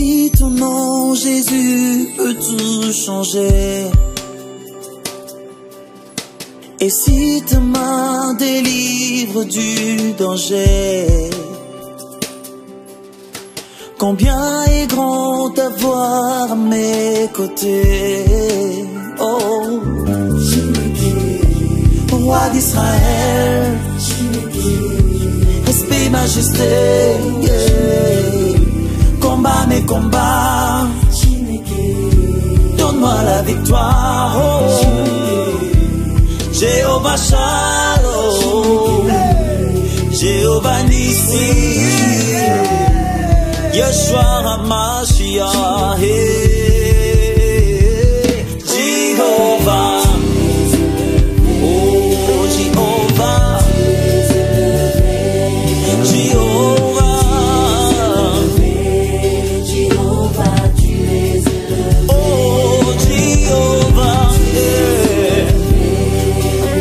si ton nom Jésus peut tout changer, et si ta main délivre du danger, combien est grand ta voix à mes côtés. Oh, roi d'Israël, respect, majesté, yeah. Combat mes combats, donne-moi la victoire. Oh, Jéhovah Shalom, Jéhovah Nissi, Yeshua HaMashiach, Jéhovah, oh Jéhovah, Jéhovah, tu es élevé, oh Jéhovah,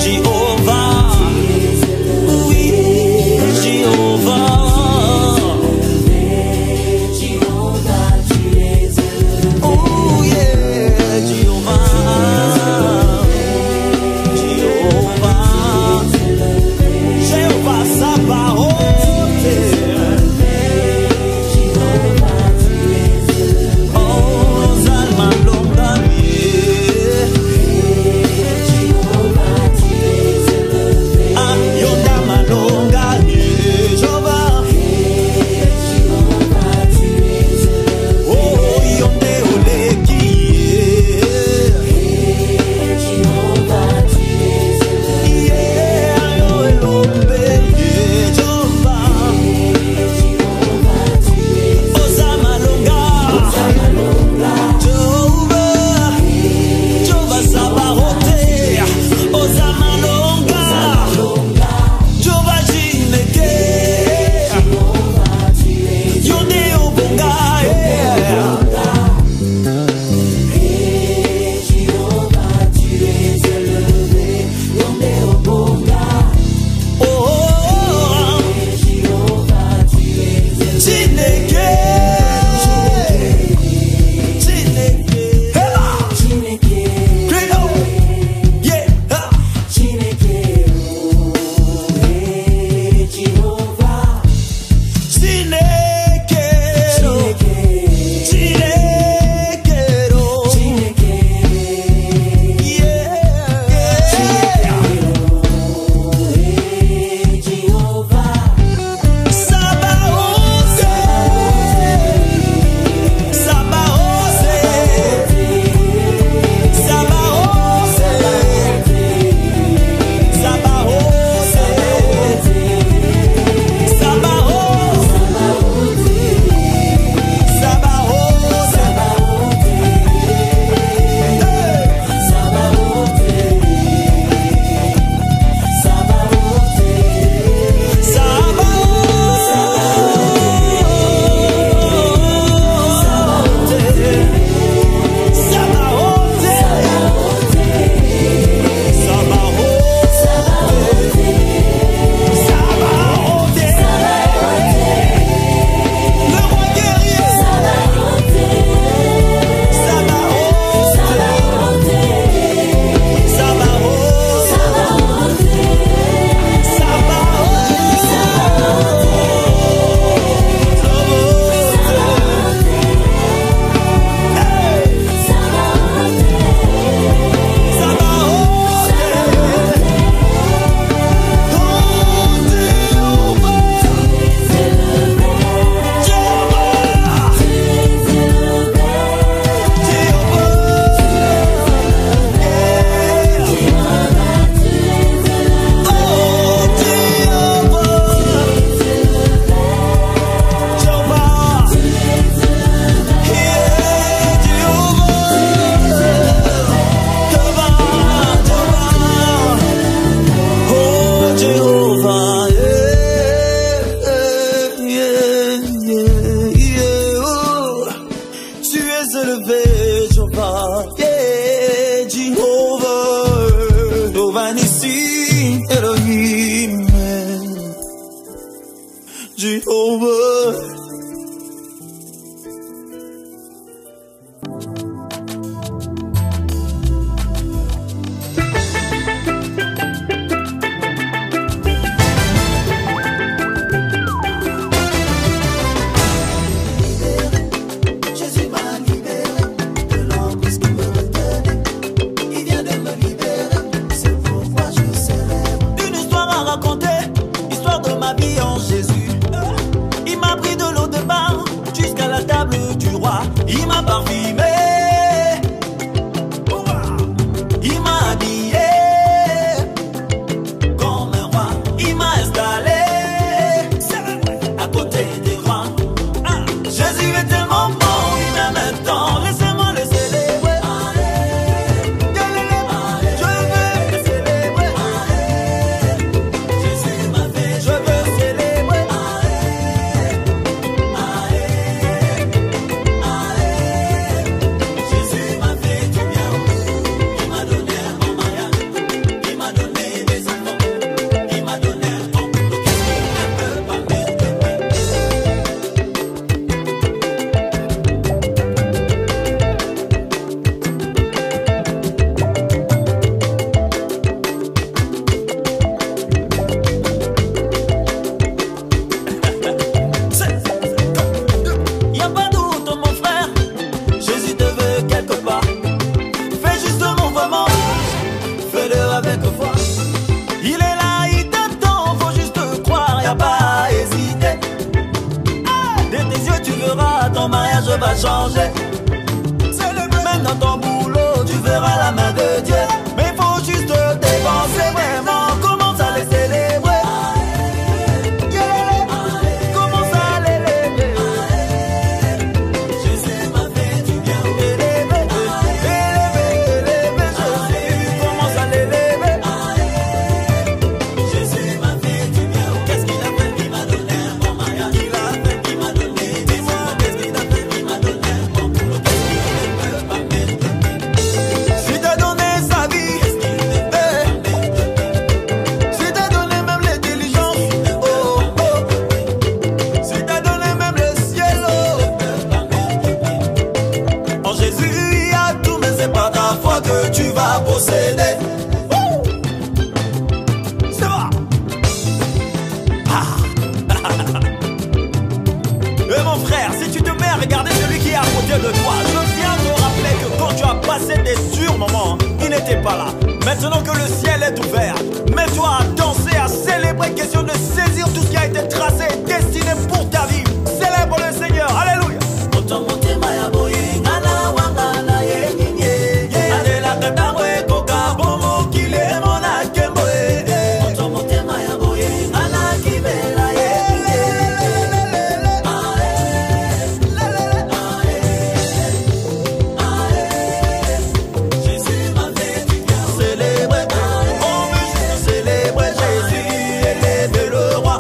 Jéhovah, oui, Jéhovah. Jehovah. roi, il m'a parfumé, il m'a habillé comme un roi, il m'a installé à côté des rois. Jésus est tellement bon, il m'aime un temps, laissez-moi le célébrer. Je veux le célébrer. Jésus m'a fait, je veux célébrer. Jésus m'a fait du bien, il m'a donné un bon mariage, il m'a donné des enfants, il m'a donné un bon boulot, qu'est-ce qu'il ne peut pas m'aider. Y'a pas doute, mon frère, Jésus te veut quelque part. Fais juste mon mouvement, fais-le avec foi. Il est là, il t'attend, faut juste croire, y'a pas à hésiter. De tes yeux, tu verras, ton mariage va changer. Même dans ton boulot, tu verras la main de Dieu. Mais faut juste dépenser vraiment, commence à les célébrer. Commence à l'élever. Jésus m'a fait du bien. Élever, Jésus, commence à l'élever. Jésus m'a fait du bien. Qu'est-ce qu'il a fait? Il m'a donné un bon mariage. Il m'a donné, dis-moi, qu'est-ce qu'il a fait? Il m'a donné un bon boulot. Qu'est-ce qu'il ne peut pas m'aider? Si t'as donné sa vie, si t'as donné même l'intelligence, oh, oh. Si t'as donné même le ciel, oh. En Jésus il y a tout, mais c'est pas ta foi que tu vas posséder. Ouh. C'est vrai. Et mon frère, si tu te mets à regarder celui qui est à côté de toi, je viens te rappeler que quand tu as passé des sûrs moments, il n'était pas là. Maintenant que le ciel est ouvert, mets-toi à danser, à célébrer, question de saisir tout ce qui a été tracé et destiné pour ta vie. Célèbre le Seigneur, alléluia. Célébrer, on veut juste célébrer Jésus, élever le roi.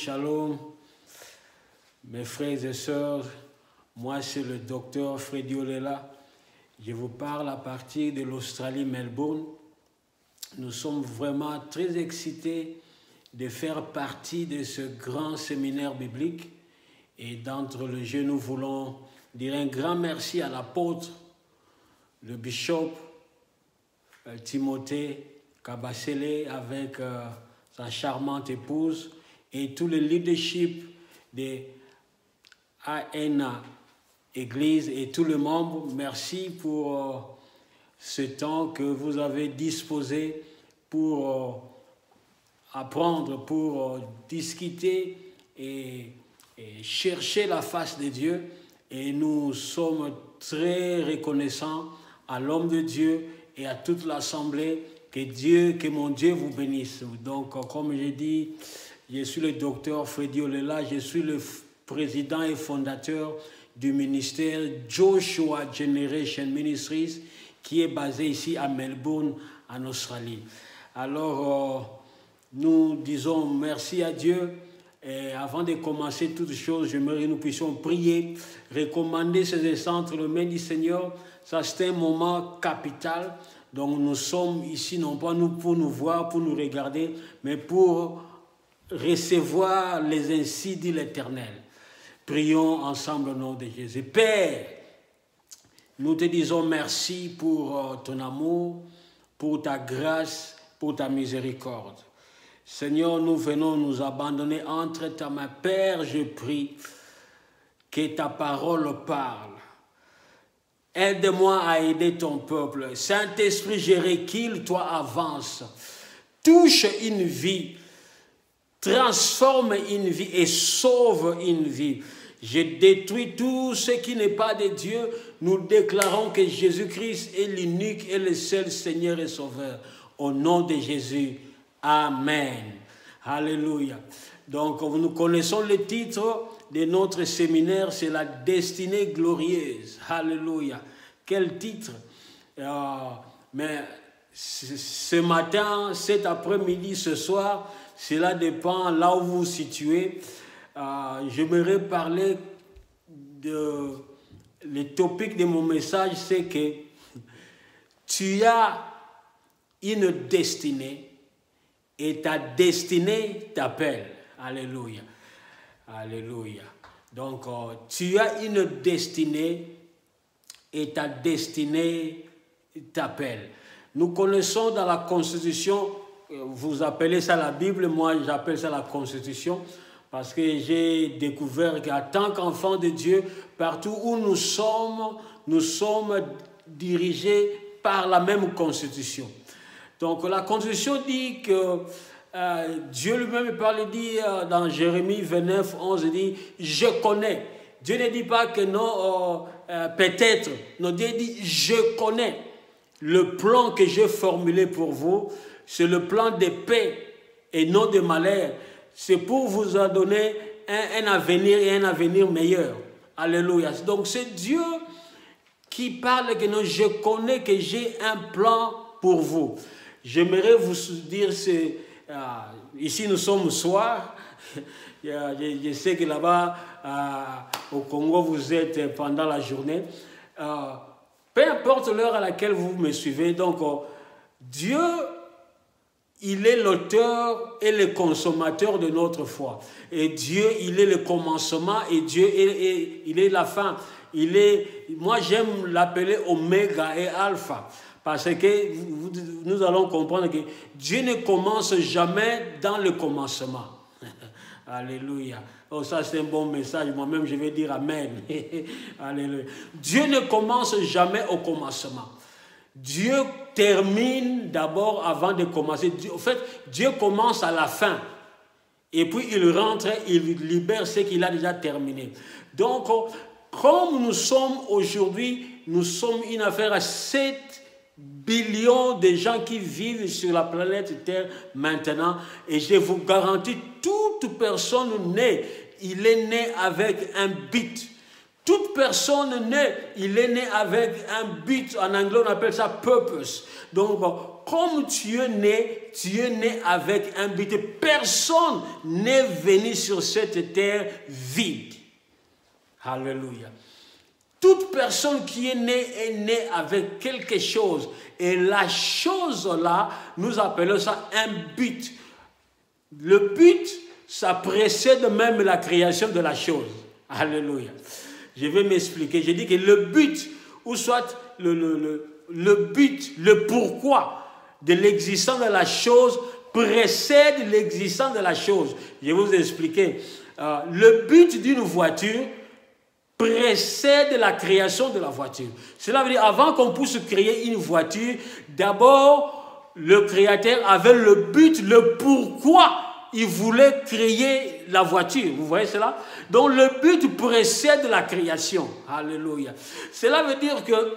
shalom, mes frères et sœurs. Moi, c'est le docteur Freddy Olela. Je vous parle à partir de l'Australie, Melbourne. Nous sommes vraiment très excités de faire partie de ce grand séminaire biblique. Et d'entre le jeu, nous voulons dire un grand merci à l'apôtre, le bishop Timothée Kabasele avec sa charmante épouse et tout le leadership de ANA Église et tous les membres. Merci pour ce temps que vous avez disposé pour apprendre, pour discuter et chercher la face de Dieu. Et nous sommes très reconnaissants à l'homme de Dieu et à toute l'assemblée. Que mon Dieu vous bénisse. Donc, comme je dis, je suis le docteur Freddy Olela, je suis le président et fondateur du ministère Joshua Generation Ministries, qui est basé ici à Melbourne, en Australie. Alors, nous disons merci à Dieu. Et avant de commencer toutes choses, j'aimerais que nous puissions prier, recommander ces instants entre les mains du Seigneur. Ça, c'est un moment capital. Donc, nous sommes ici, non pas nous pour nous voir, pour nous regarder, mais pour recevoir les ainsi dit l'Éternel. Prions ensemble au nom de Jésus. Père, nous te disons merci pour ton amour, pour ta grâce, pour ta miséricorde. Seigneur, nous venons nous abandonner entre ta main. Père, je prie que ta parole parle. Aide-moi à aider ton peuple. Saint-Esprit, je requille, toi avance. Touche une vie, transforme une vie et sauve une vie. Je détruis tout ce qui n'est pas de Dieu. Nous déclarons que Jésus-Christ est l'unique et le seul Seigneur et Sauveur. Au nom de Jésus, Amen. Alléluia. Donc, nous connaissons le titre de notre séminaire, c'est la destinée glorieuse. Alléluia. Quel titre. Mais ce matin, cet après-midi, ce soir, cela dépend là où vous vous situez. J'aimerais parler de... Le topic de mon message, c'est que tu as une destinée et ta destinée t'appelle. Alléluia. Alléluia. Donc, tu as une destinée et ta destinée t'appelle. Nous connaissons dans la Constitution, vous appelez ça la Bible, moi j'appelle ça la Constitution, parce que j'ai découvert qu'en tant qu'enfants de Dieu, partout où nous sommes dirigés par la même Constitution. Donc, la Constitution dit que Dieu lui-même parle, dit dans Jérémie 29, 11, il dit « Je connais ». Dieu ne dit pas que non, peut-être. Non, Dieu dit « Je connais le plan que j'ai formulé pour vous. C'est le plan de paix et non de malheur. C'est pour vous donner un avenir et un avenir meilleur. » Alléluia. Donc c'est Dieu qui parle que non, je connais que j'ai un plan pour vous. J'aimerais vous dire, ici nous sommes soir, je sais que là-bas au Congo vous êtes pendant la journée. Peu importe l'heure à laquelle vous me suivez, donc Dieu, il est l'auteur et le consommateur de notre foi. Et Dieu, il est le commencement et Dieu, il est la fin. Moi j'aime l'appeler Oméga et Alpha. Parce que nous allons comprendre que Dieu ne commence jamais dans le commencement. Alléluia. Oh, ça c'est un bon message. Moi-même, je vais dire Amen. Alléluia. Dieu ne commence jamais au commencement. Dieu termine d'abord avant de commencer. En fait, Dieu commence à la fin. Et puis il rentre, il libère ce qu'il a déjà terminé. Donc, comme nous sommes aujourd'hui, nous sommes une affaire à 7 billions de gens qui vivent sur la planète Terre maintenant. Et je vous garantis, toute personne née, il est né avec un but. Toute personne née, il est né avec un but. En anglais, on appelle ça purpose. Donc, comme tu es né avec un but. Personne n'est venu sur cette terre vide. Alléluia. Toute personne qui est née avec quelque chose. Et la chose-là, nous appelons ça un but. Le but, ça précède même la création de la chose. Alléluia. Je vais m'expliquer. Je dis que le but, ou soit le but, le pourquoi de l'existence de la chose précède l'existence de la chose. Je vais vous expliquer. Le but d'une voiture précède la création de la voiture. Cela veut dire, avant qu'on puisse créer une voiture, d'abord, le créateur avait le but, le pourquoi il voulait créer la voiture. Vous voyez cela? Donc, le but précède la création. Alléluia. Cela veut dire que,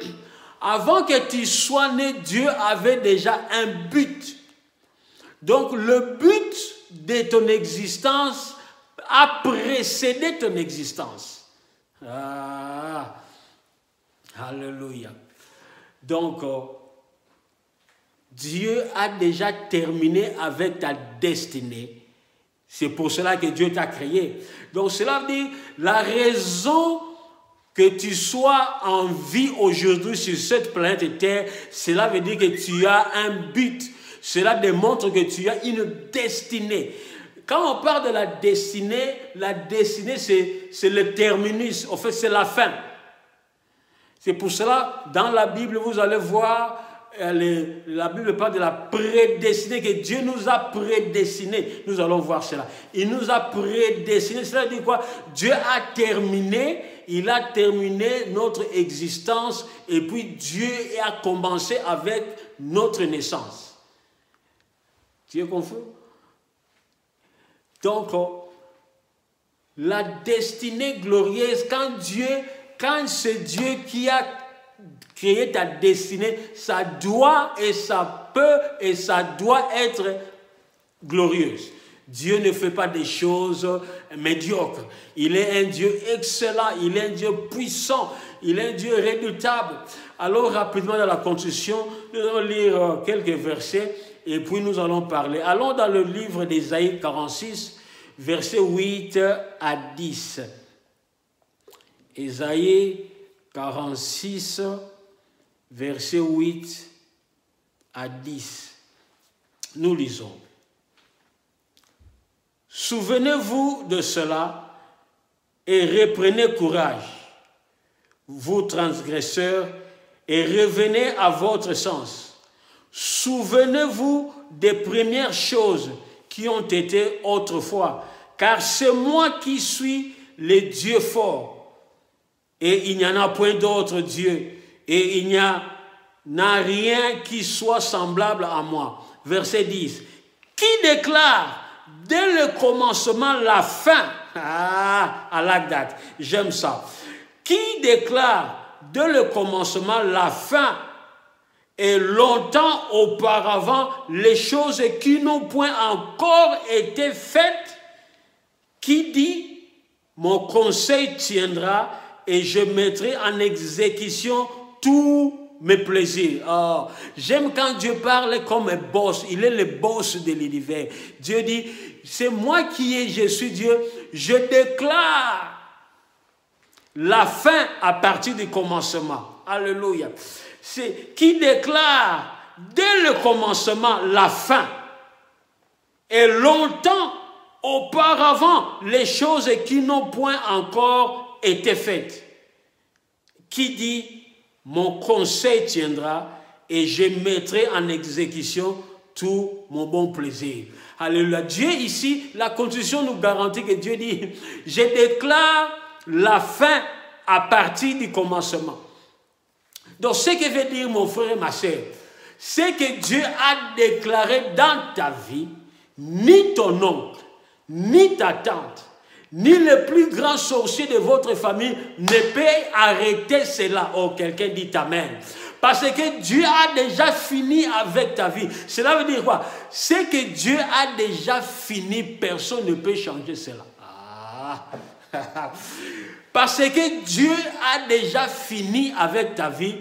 avant que tu sois né, Dieu avait déjà un but. Donc, le but de ton existence a précédé ton existence. Ah, alléluia. Donc, Dieu a déjà terminé avec ta destinée. C'est pour cela que Dieu t'a créé. Donc, cela veut dire la raison que tu sois en vie aujourd'hui sur cette planète Terre, cela veut dire que tu as un but. Cela démontre que tu as une destinée. Quand on parle de la destinée, c'est le terminus. En fait, c'est la fin. C'est pour cela, dans la Bible, vous allez voir, la Bible parle de la prédestinée, que Dieu nous a prédestinés. Nous allons voir cela. Il nous a prédestinés. Cela dit quoi? Dieu a terminé, il a terminé notre existence, et puis Dieu a commencé avec notre naissance. Tu es confus? Donc, la destinée glorieuse, quand c'est Dieu qui a créé ta destinée, ça doit et ça peut et ça doit être glorieuse. Dieu ne fait pas des choses médiocres. Il est un Dieu excellent, il est un Dieu puissant, il est un Dieu redoutable. Alors, rapidement dans la construction, nous allons lire quelques versets. Et puis nous allons parler. Allons dans le livre d'Ésaïe 46, versets 8 à 10. Ésaïe 46, versets 8 à 10. Nous lisons. Souvenez-vous de cela et reprenez courage, vous transgresseurs, et revenez à votre sens. Souvenez-vous des premières choses qui ont été autrefois, car c'est moi qui suis le Dieu fort, et il n'y en a point d'autre Dieu, et il n'y en a rien qui soit semblable à moi. Verset 10. Qui déclare dès le commencement la fin? À la date. J'aime ça. Qui déclare dès le commencement la fin? Et longtemps auparavant, les choses qui n'ont point encore été faites, qui dit, mon conseil tiendra et je mettrai en exécution tous mes plaisirs. Oh, j'aime quand Dieu parle comme un boss. Il est le boss de l'univers. Dieu dit, c'est moi qui est, je suis Dieu. Je déclare la fin à partir du commencement. Alléluia. C'est qui déclare dès le commencement la fin. Et longtemps auparavant, les choses qui n'ont point encore été faites. Qui dit, mon conseil tiendra et je mettrai en exécution tout mon bon plaisir. Alléluia. Dieu ici, la Constitution nous garantit que Dieu dit, je déclare la fin à partir du commencement. Donc, ce que veut dire mon frère et ma soeur, c'est que Dieu a déclaré dans ta vie, ni ton oncle, ni ta tante, ni le plus grand sorcier de votre famille ne peut arrêter cela. Oh, quelqu'un dit amen. Parce que Dieu a déjà fini avec ta vie. Cela veut dire quoi? C'est que Dieu a déjà fini, personne ne peut changer cela. Parce que Dieu a déjà fini avec ta vie,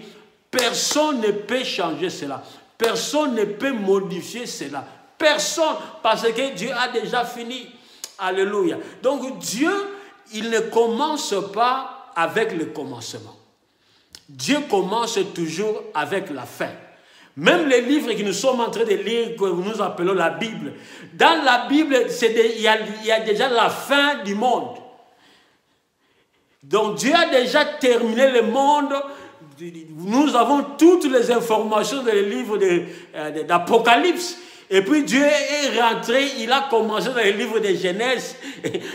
personne ne peut changer cela. Personne ne peut modifier cela. Personne, parce que Dieu a déjà fini. Alléluia. Donc Dieu, il ne commence pas avec le commencement. Dieu commence toujours avec la fin. Même les livres que nous sommes en train de lire, que nous appelons la Bible, dans la Bible, il y a déjà la fin du monde. Donc Dieu a déjà terminé le monde. Nous avons toutes les informations dans les livres d'Apocalypse. Et puis Dieu est rentré, il a commencé dans les livres de Genèse.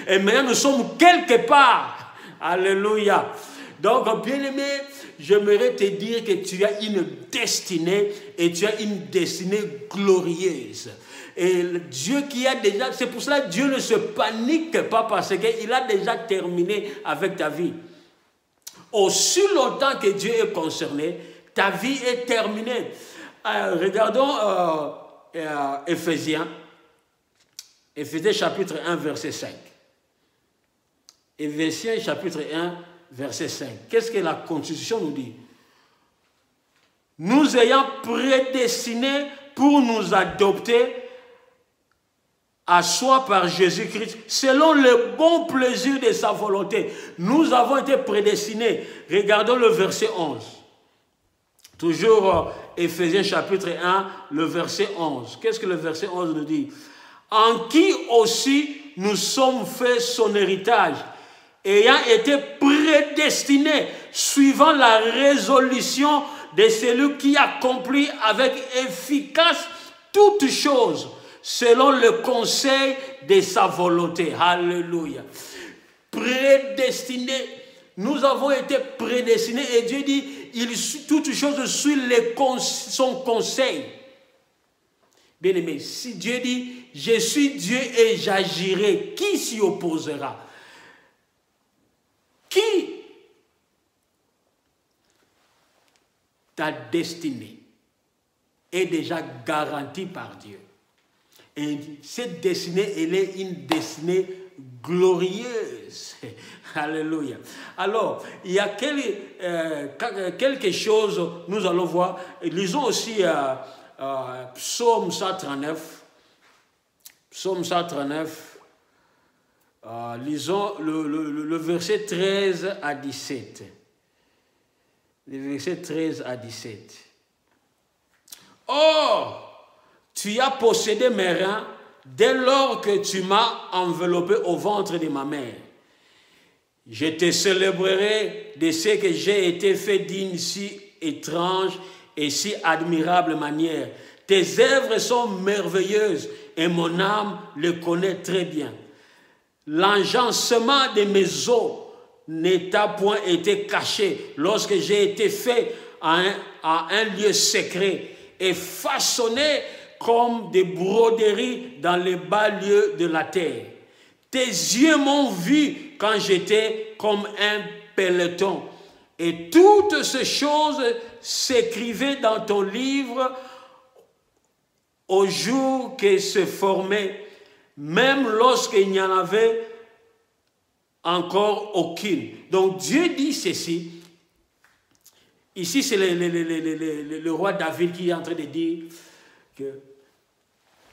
Et maintenant nous sommes quelque part. Alléluia. Donc bien-aimé, j'aimerais te dire que tu as une destinée et tu as une destinée glorieuse. Et Dieu qui a déjà, c'est pour cela que Dieu ne se panique pas parce qu'il a déjà terminé avec ta vie. Aussi longtemps que Dieu est concerné, ta vie est terminée. Regardons Éphésiens chapitre 1 verset 5. Éphésiens chapitre 1 verset 5. Qu'est-ce que la Constitution nous dit? Nous ayant prédestinés pour nous adopter à soi par Jésus-Christ, selon le bon plaisir de sa volonté. Nous avons été prédestinés. Regardons le verset 11. Toujours Éphésiens chapitre 1, le verset 11. Qu'est-ce que le verset 11 nous dit? En qui aussi nous sommes faits son héritage, ayant été prédestinés, suivant la résolution de celui qui accomplit avec efficace toutes choses, selon le conseil de sa volonté. Alléluia. Prédestinés. Nous avons été prédestinés et Dieu dit, toutes choses suivent son conseil. Bien aimé, si Dieu dit, je suis Dieu et j'agirai, qui s'y opposera? Qui? Ta destinée est déjà garantie par Dieu. Et cette destinée, elle est une destinée glorieuse. Alléluia. Alors, il y a quelque chose, nous allons voir. Lisons aussi Psaume 139. Psaume 139. Lisons le verset 13 à 17. Le verset 13 à 17. Oh, tu as possédé mes reins dès lors que tu m'as enveloppé au ventre de ma mère. Je te célébrerai de ce que j'ai été fait d'une si étrange et si admirable manière. Tes œuvres sont merveilleuses et mon âme le connaît très bien. L'enjancement de mes os n'a point été caché lorsque j'ai été fait à un lieu secret et façonné comme des broderies dans les bas lieux de la terre. Tes yeux m'ont vu quand j'étais comme un peloton. Et toutes ces choses s'écrivaient dans ton livre au jour qu'elles se formaient, même lorsqu'il n'y en avait encore aucune. Donc Dieu dit ceci. Ici, c'est le roi David qui est en train de dire que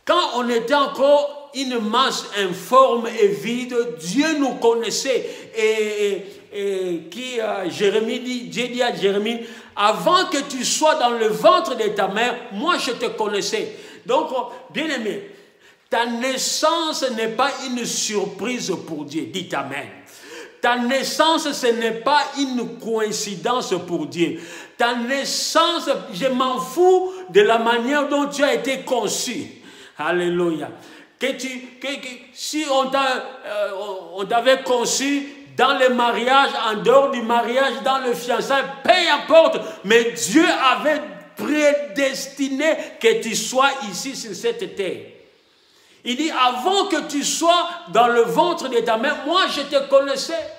quand on était encore une masse informe et vide, Dieu nous connaissait. Dieu dit à Jérémie, avant que tu sois dans le ventre de ta mère, moi je te connaissais. Donc, bien aimé, ta naissance n'est pas une surprise pour Dieu. Dites Amen. Ta naissance, ce n'est pas une coïncidence pour Dieu. Ta naissance, je m'en fous de la manière dont tu as été conçu. Alléluia. Si on t'avait conçu dans le mariage, en dehors du mariage, dans le fiançailles, peu importe, mais Dieu avait prédestiné que tu sois ici sur cette terre. Il dit, avant que tu sois dans le ventre de ta mère, moi je te connaissais.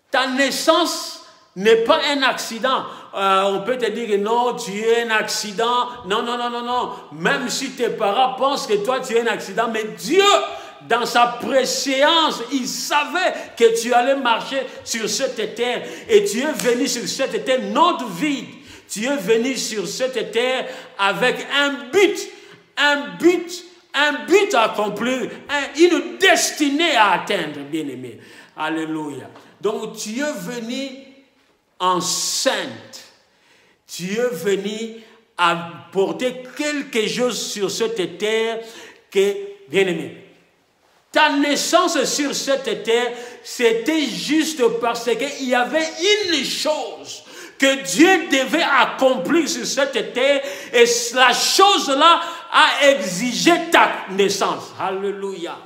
Ta naissance n'est pas un accident. On peut te dire que non, tu es un accident. Non, non, non, non, non. Même si tes parents pensent que toi tu es un accident, mais Dieu, dans sa préséance, il savait que tu allais marcher sur cette terre. Et tu es venu sur cette terre non vide. Tu es venu sur cette terre avec un but à accomplir, une destinée à atteindre, bien-aimé. Alléluia. Donc tu es venu enceinte. Tu es venu apporter quelque chose sur cette terre que, bien-aimé, ta naissance sur cette terre, c'était juste parce qu'il y avait une chose que Dieu devait accomplir sur cette terre, et la chose-là a exigé ta naissance. Alléluia.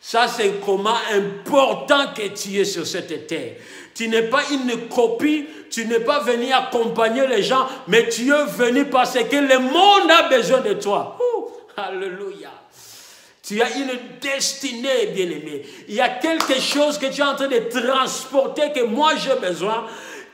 Ça, c'est comment important que tu es sur cette terre. Tu n'es pas une copie, tu n'es pas venu accompagner les gens, mais tu es venu parce que le monde a besoin de toi. Alléluia. Tu as une destinée, bien-aimé. Il y a quelque chose que tu es en train de transporter, que moi j'ai besoin,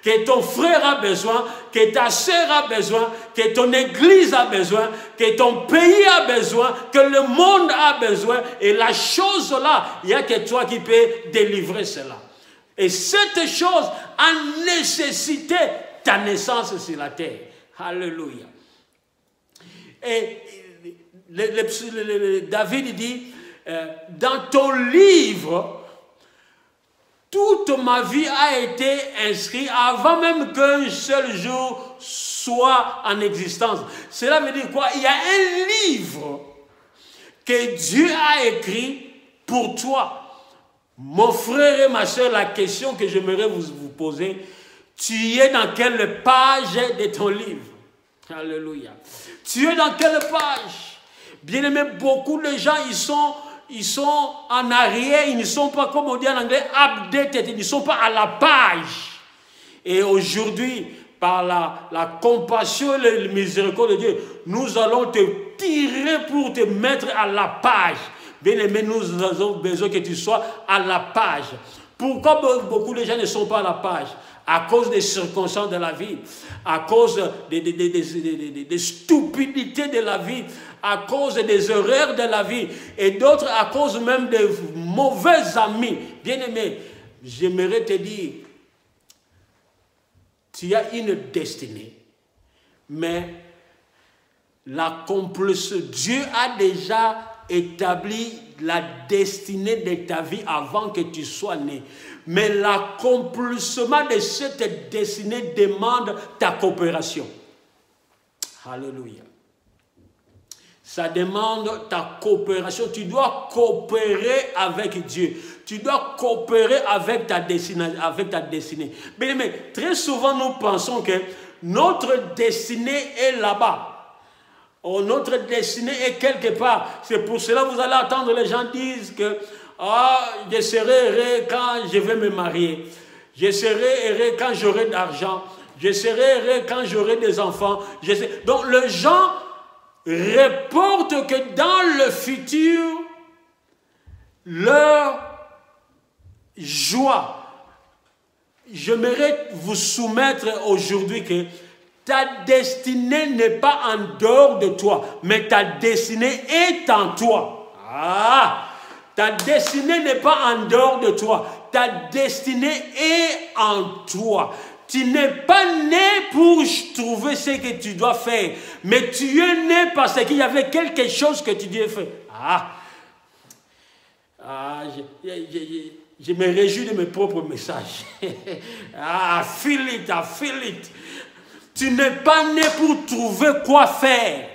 que ton frère a besoin, que ta sœur a besoin, que ton église a besoin, que ton pays a besoin, que le monde a besoin. Et la chose là, il n'y a que toi qui peux délivrer cela. Et cette chose a nécessité ta naissance sur la terre. Alléluia. Et David dit, dans ton livre, toute ma vie a été inscrite avant même qu'un seul jour soit en existence. Cela veut dire quoi? Il y a un livre que Dieu a écrit pour toi. Mon frère et ma soeur, la question que j'aimerais vous poser, tu es dans quelle page de ton livre? Alléluia. Tu es dans quelle page? Bien aimé, beaucoup de gens, ils sont en arrière, ils ne sont pas, comme on dit en anglais, updated, ils ne sont pas à la page. Et aujourd'hui, par la compassion et la miséricorde de Dieu, nous allons te tirer pour te mettre à la page. Bien aimé, nous avons besoin que tu sois à la page. Pourquoi beaucoup de gens ne sont pas à la page? À cause des circonstances de la vie, à cause des stupidités de la vie, à cause des erreurs de la vie, et d'autres à cause même des mauvais amis. Bien-aimé, j'aimerais te dire, tu as une destinée, mais Dieu a déjà établi la destinée de ta vie avant que tu sois né. Mais l'accomplissement de cette destinée demande ta coopération. Alléluia. Ça demande ta coopération. Tu dois coopérer avec Dieu. Tu dois coopérer avec ta destinée. Bien, mais très souvent, nous pensons que notre destinée est là-bas. Oh, notre destinée est quelque part. C'est pour cela que vous allez entendre les gens dire que je serai heureux quand je vais me marier. Je serai heureux quand j'aurai de l'argent. Je serai heureux quand j'aurai des enfants. Donc, les gens reportent que dans le futur, leur joie. J'aimerais vous soumettre aujourd'hui que ta destinée n'est pas en dehors de toi, mais ta destinée est en toi. Ta destinée n'est pas en dehors de toi, ta destinée est en toi. Tu n'es pas né pour trouver ce que tu dois faire, mais tu es né parce qu'il y avait quelque chose que tu devais faire. Je me réjouis de mes propres messages. I feel it. Tu n'es pas né pour trouver quoi faire,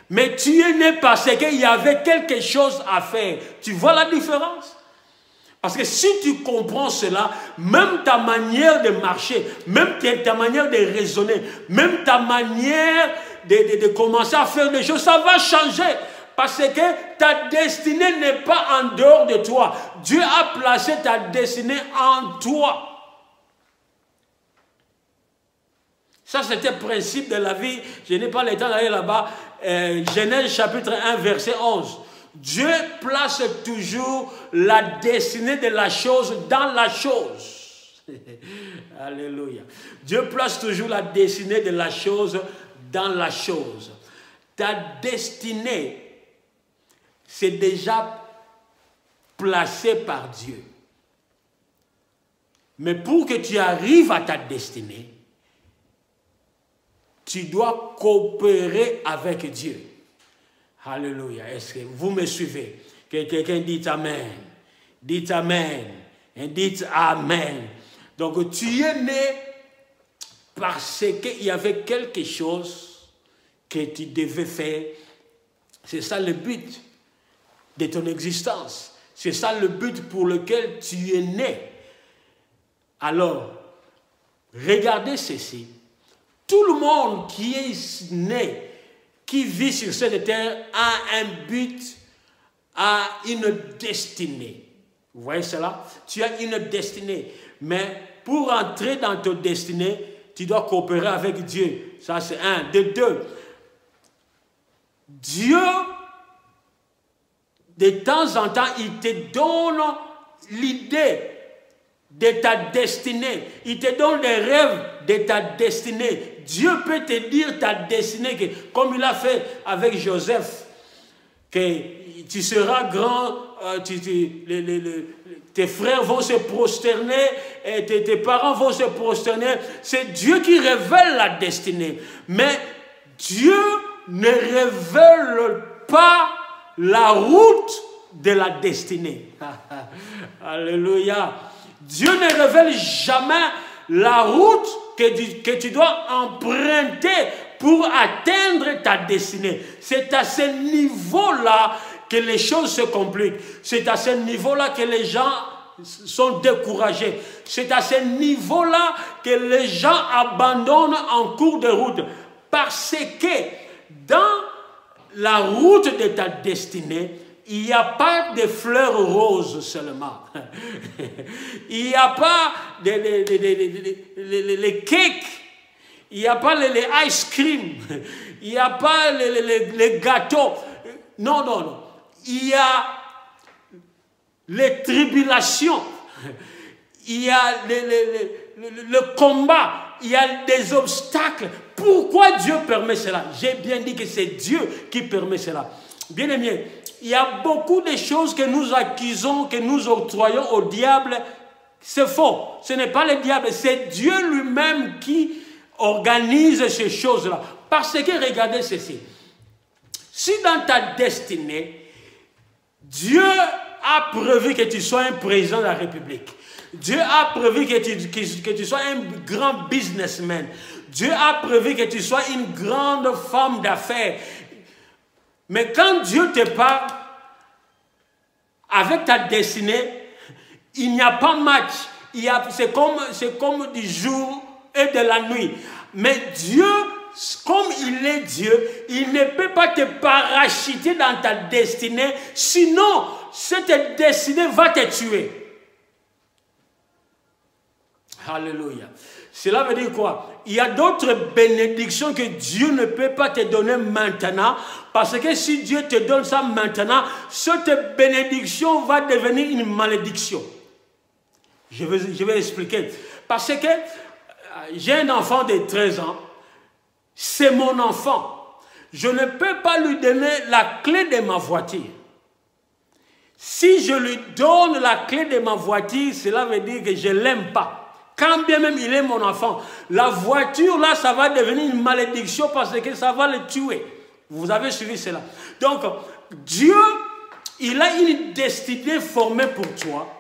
mais tu es né parce qu'il y avait quelque chose à faire. Tu vois la différence? Parce que si tu comprends cela, même ta manière de marcher, même ta manière de raisonner, même ta manière de commencer à faire des choses, ça va changer. Parce que ta destinée n'est pas en dehors de toi. Dieu a placé ta destinée en toi. Ça, c'était le principe de la vie. Je n'ai pas le temps d'aller là-bas. Genèse chapitre 1, verset 11. Dieu place toujours la destinée de la chose dans la chose. Alléluia. Dieu place toujours la destinée de la chose dans la chose. Ta destinée, c'est déjà placé par Dieu. Mais pour que tu arrives à ta destinée, tu dois coopérer avec Dieu. Alléluia. Est-ce que vous me suivez? Que quelqu'un dit Amen. Dites Amen. Et dites Amen. Donc tu es né parce qu'il y avait quelque chose que tu devais faire. C'est ça le but de ton existence. C'est ça le but pour lequel tu es né. Alors, regardez ceci. Tout le monde qui est né, qui vit sur cette terre, a un but, a une destinée. Vous voyez cela? Tu as une destinée. Mais pour entrer dans ta destinée, tu dois coopérer avec Dieu. Ça, c'est un. De deux, Dieu, de temps en temps, il te donne l'idée de ta destinée. Il te donne des rêves de ta destinée. Dieu peut te dire ta destinée, que, comme il a fait avec Joseph, que tu seras grand, tes frères vont se prosterner, et tes parents vont se prosterner. C'est Dieu qui révèle la destinée. Mais Dieu ne révèle pas la route de la destinée. Alléluia. Dieu ne révèle jamais la route que tu dois emprunter pour atteindre ta destinée. C'est à ce niveau-là que les choses se compliquent. C'est à ce niveau-là que les gens sont découragés. C'est à ce niveau-là que les gens abandonnent en cours de route. Parce que dans la route de ta destinée, il n'y a pas de fleurs roses seulement. Il n'y a pas les cakes. Il n'y a pas les ice cream. Il n'y a pas les gâteaux. Non, non, non. Il y a les tribulations. Il y a le combat. Il y a des obstacles. Pourquoi Dieu permet cela? J'ai bien dit que c'est Dieu qui permet cela. Bien aimé, il y a beaucoup de choses que nous accusons, que nous octroyons au diable. C'est faux. Ce n'est pas le diable, c'est Dieu lui-même qui organise ces choses-là. Parce que regardez ceci. Si dans ta destinée, Dieu a prévu que tu sois un président de la République, Dieu a prévu que tu sois un grand businessman, Dieu a prévu que tu sois une grande femme d'affaires. Mais quand Dieu te parle avec ta destinée, il n'y a pas match. C'est comme du jour et de la nuit. Mais Dieu, comme il est Dieu, il ne peut pas te parachuter dans ta destinée, sinon cette destinée va te tuer. Alléluia. Cela veut dire quoi? Il y a d'autres bénédictions que Dieu ne peut pas te donner maintenant, parce que si Dieu te donne ça maintenant, cette bénédiction va devenir une malédiction. Je vais expliquer. Parce que j'ai un enfant de 13 ans, c'est mon enfant. Je ne peux pas lui donner la clé de ma voiture. Si je lui donne la clé de ma voiture, cela veut dire que je ne l'aime pas. Quand bien même il est mon enfant, la voiture là, ça va devenir une malédiction parce que ça va le tuer. Vous avez suivi cela. Donc, Dieu, il a une destinée formée pour toi.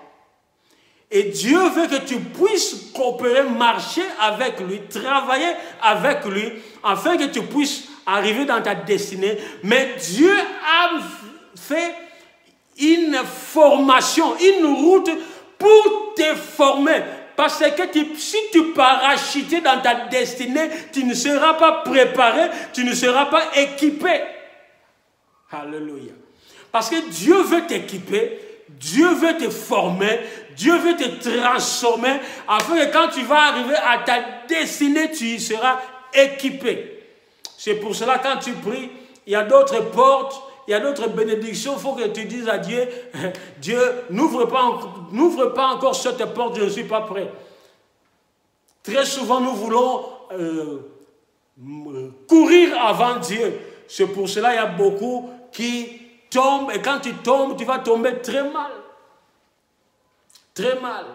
Et Dieu veut que tu puisses coopérer, marcher avec lui, travailler avec lui, afin que tu puisses arriver dans ta destinée. Mais Dieu a fait une formation, une route pour te former. Parce que si tu parachutes dans ta destinée, tu ne seras pas préparé, tu ne seras pas équipé. Alléluia. Parce que Dieu veut t'équiper, Dieu veut te former, Dieu veut te transformer, afin que quand tu vas arriver à ta destinée, tu seras équipé. C'est pour cela, quand tu pries, il y a d'autres portes, il y a d'autres bénédictions. Il faut que tu dises à Dieu, Dieu, n'ouvre pas encore cette porte, je ne suis pas prêt. Très souvent, nous voulons courir avant Dieu. C'est pour cela qu'il y a beaucoup qui tombent. Et quand tu tombes, tu vas tomber très mal. Très mal.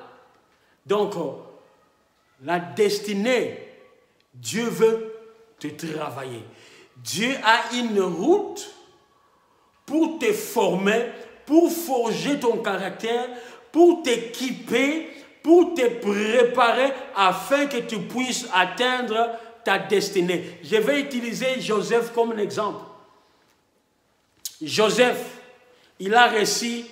Donc, la destinée, Dieu veut te travailler. Dieu a une route pour te former, pour forger ton caractère, pour t'équiper, pour te préparer afin que tu puisses atteindre ta destinée. Je vais utiliser Joseph comme un exemple. Joseph, il a reçu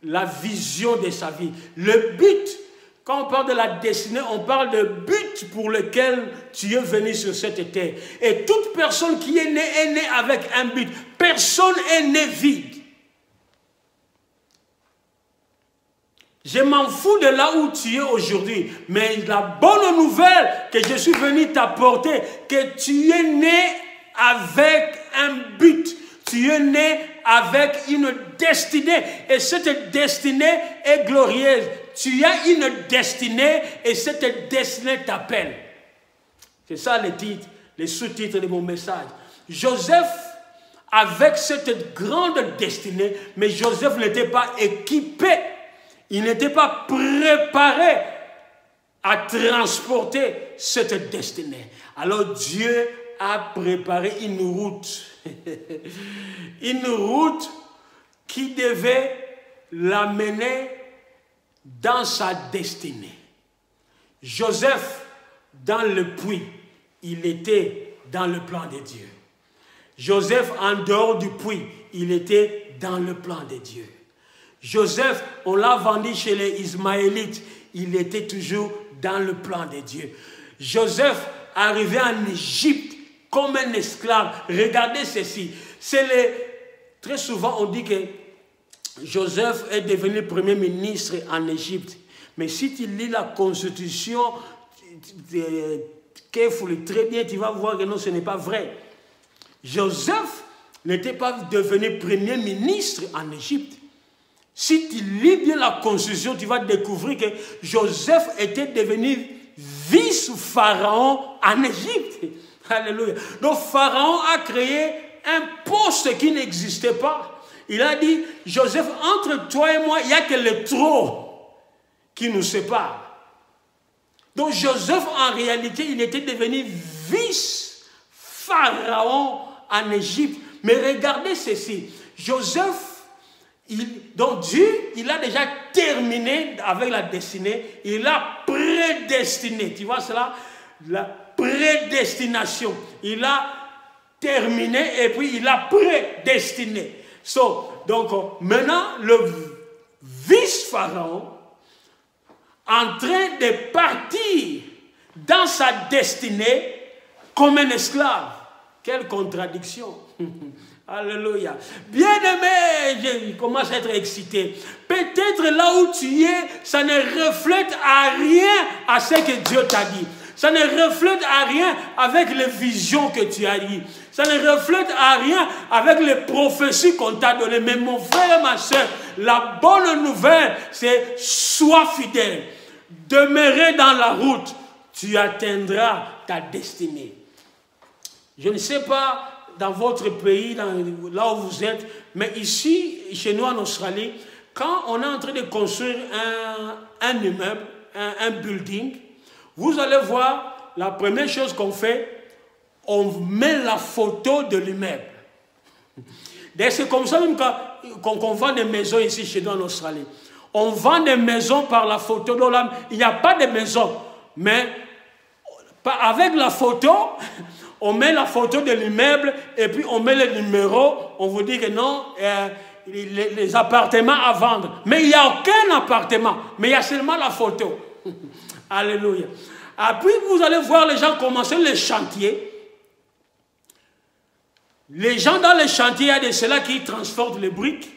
la vision de sa vie. Le but, quand on parle de la destinée, on parle de but pour lequel tu es venu sur cette terre. Et toute personne qui est née avec un but. Personne est né vide. Je m'en fous de là où tu es aujourd'hui. Mais la bonne nouvelle que je suis venu t'apporter, que tu es né avec un but. Tu es né avec une destinée. Et cette destinée est glorieuse. Tu as une destinée et cette destinée t'appelle. C'est ça le titre, le sous-titre de mon message. Joseph, avec cette grande destinée, mais Joseph n'était pas équipé. Il n'était pas préparé à transporter cette destinée. Alors Dieu a préparé une route. Une route qui devait l'amener dans sa destinée. Joseph, dans le puits, il était dans le plan de Dieu. Joseph, en dehors du puits, il était dans le plan de Dieu. Joseph, on l'a vendu chez les Ismaélites, il était toujours dans le plan de Dieu. Joseph, arrivé en Égypte comme un esclave, regardez ceci. Très souvent, on dit que Joseph est devenu premier ministre en Égypte. Mais si tu lis la constitution, très bien, tu vas voir que non, ce n'est pas vrai. Joseph n'était pas devenu premier ministre en Égypte. Si tu lis bien la constitution, tu vas découvrir que Joseph était devenu vice-pharaon en Égypte. Alléluia. Donc Pharaon a créé un poste qui n'existait pas. Il a dit, Joseph, entre toi et moi, il n'y a que le trop qui nous sépare. Donc Joseph, en réalité, il était devenu vice-pharaon en Égypte. Mais regardez ceci. Joseph, donc Dieu, il a déjà terminé avec la destinée. Il a prédestiné. Tu vois cela? La prédestination. Il a terminé et puis il a prédestiné. Donc maintenant, le vice-pharaon, en train de partir dans sa destinée comme un esclave. Quelle contradiction! Alléluia. Bien-aimé, je commence à être excité. Peut-être là où tu es, ça ne reflète à rien à ce que Dieu t'a dit. Ça ne reflète à rien avec les visions que tu as dit. Ça ne reflète à rien avec les prophéties qu'on t'a données. Mais mon frère et ma soeur, la bonne nouvelle, c'est sois fidèle. Demeurez dans la route. Tu atteindras ta destinée. Je ne sais pas dans votre pays, là où vous êtes, mais ici, chez nous en Australie, quand on est en train de construire un immeuble, un building, vous allez voir, la première chose qu'on fait, on met la photo de l'immeuble. C'est comme ça même qu'on vend des maisons ici chez nous en Australie. On vend des maisons par la photo. Donc là, il n'y a pas de maison, mais avec la photo, on met la photo de l'immeuble et puis on met le numéro. On vous dit que non, les appartements à vendre. Mais il n'y a aucun appartement, mais il y a seulement la photo. Alléluia. Après, vous allez voir les gens commencer les chantiers. Les gens dans les chantiers, il y a de ceux-là qui transportent les briques.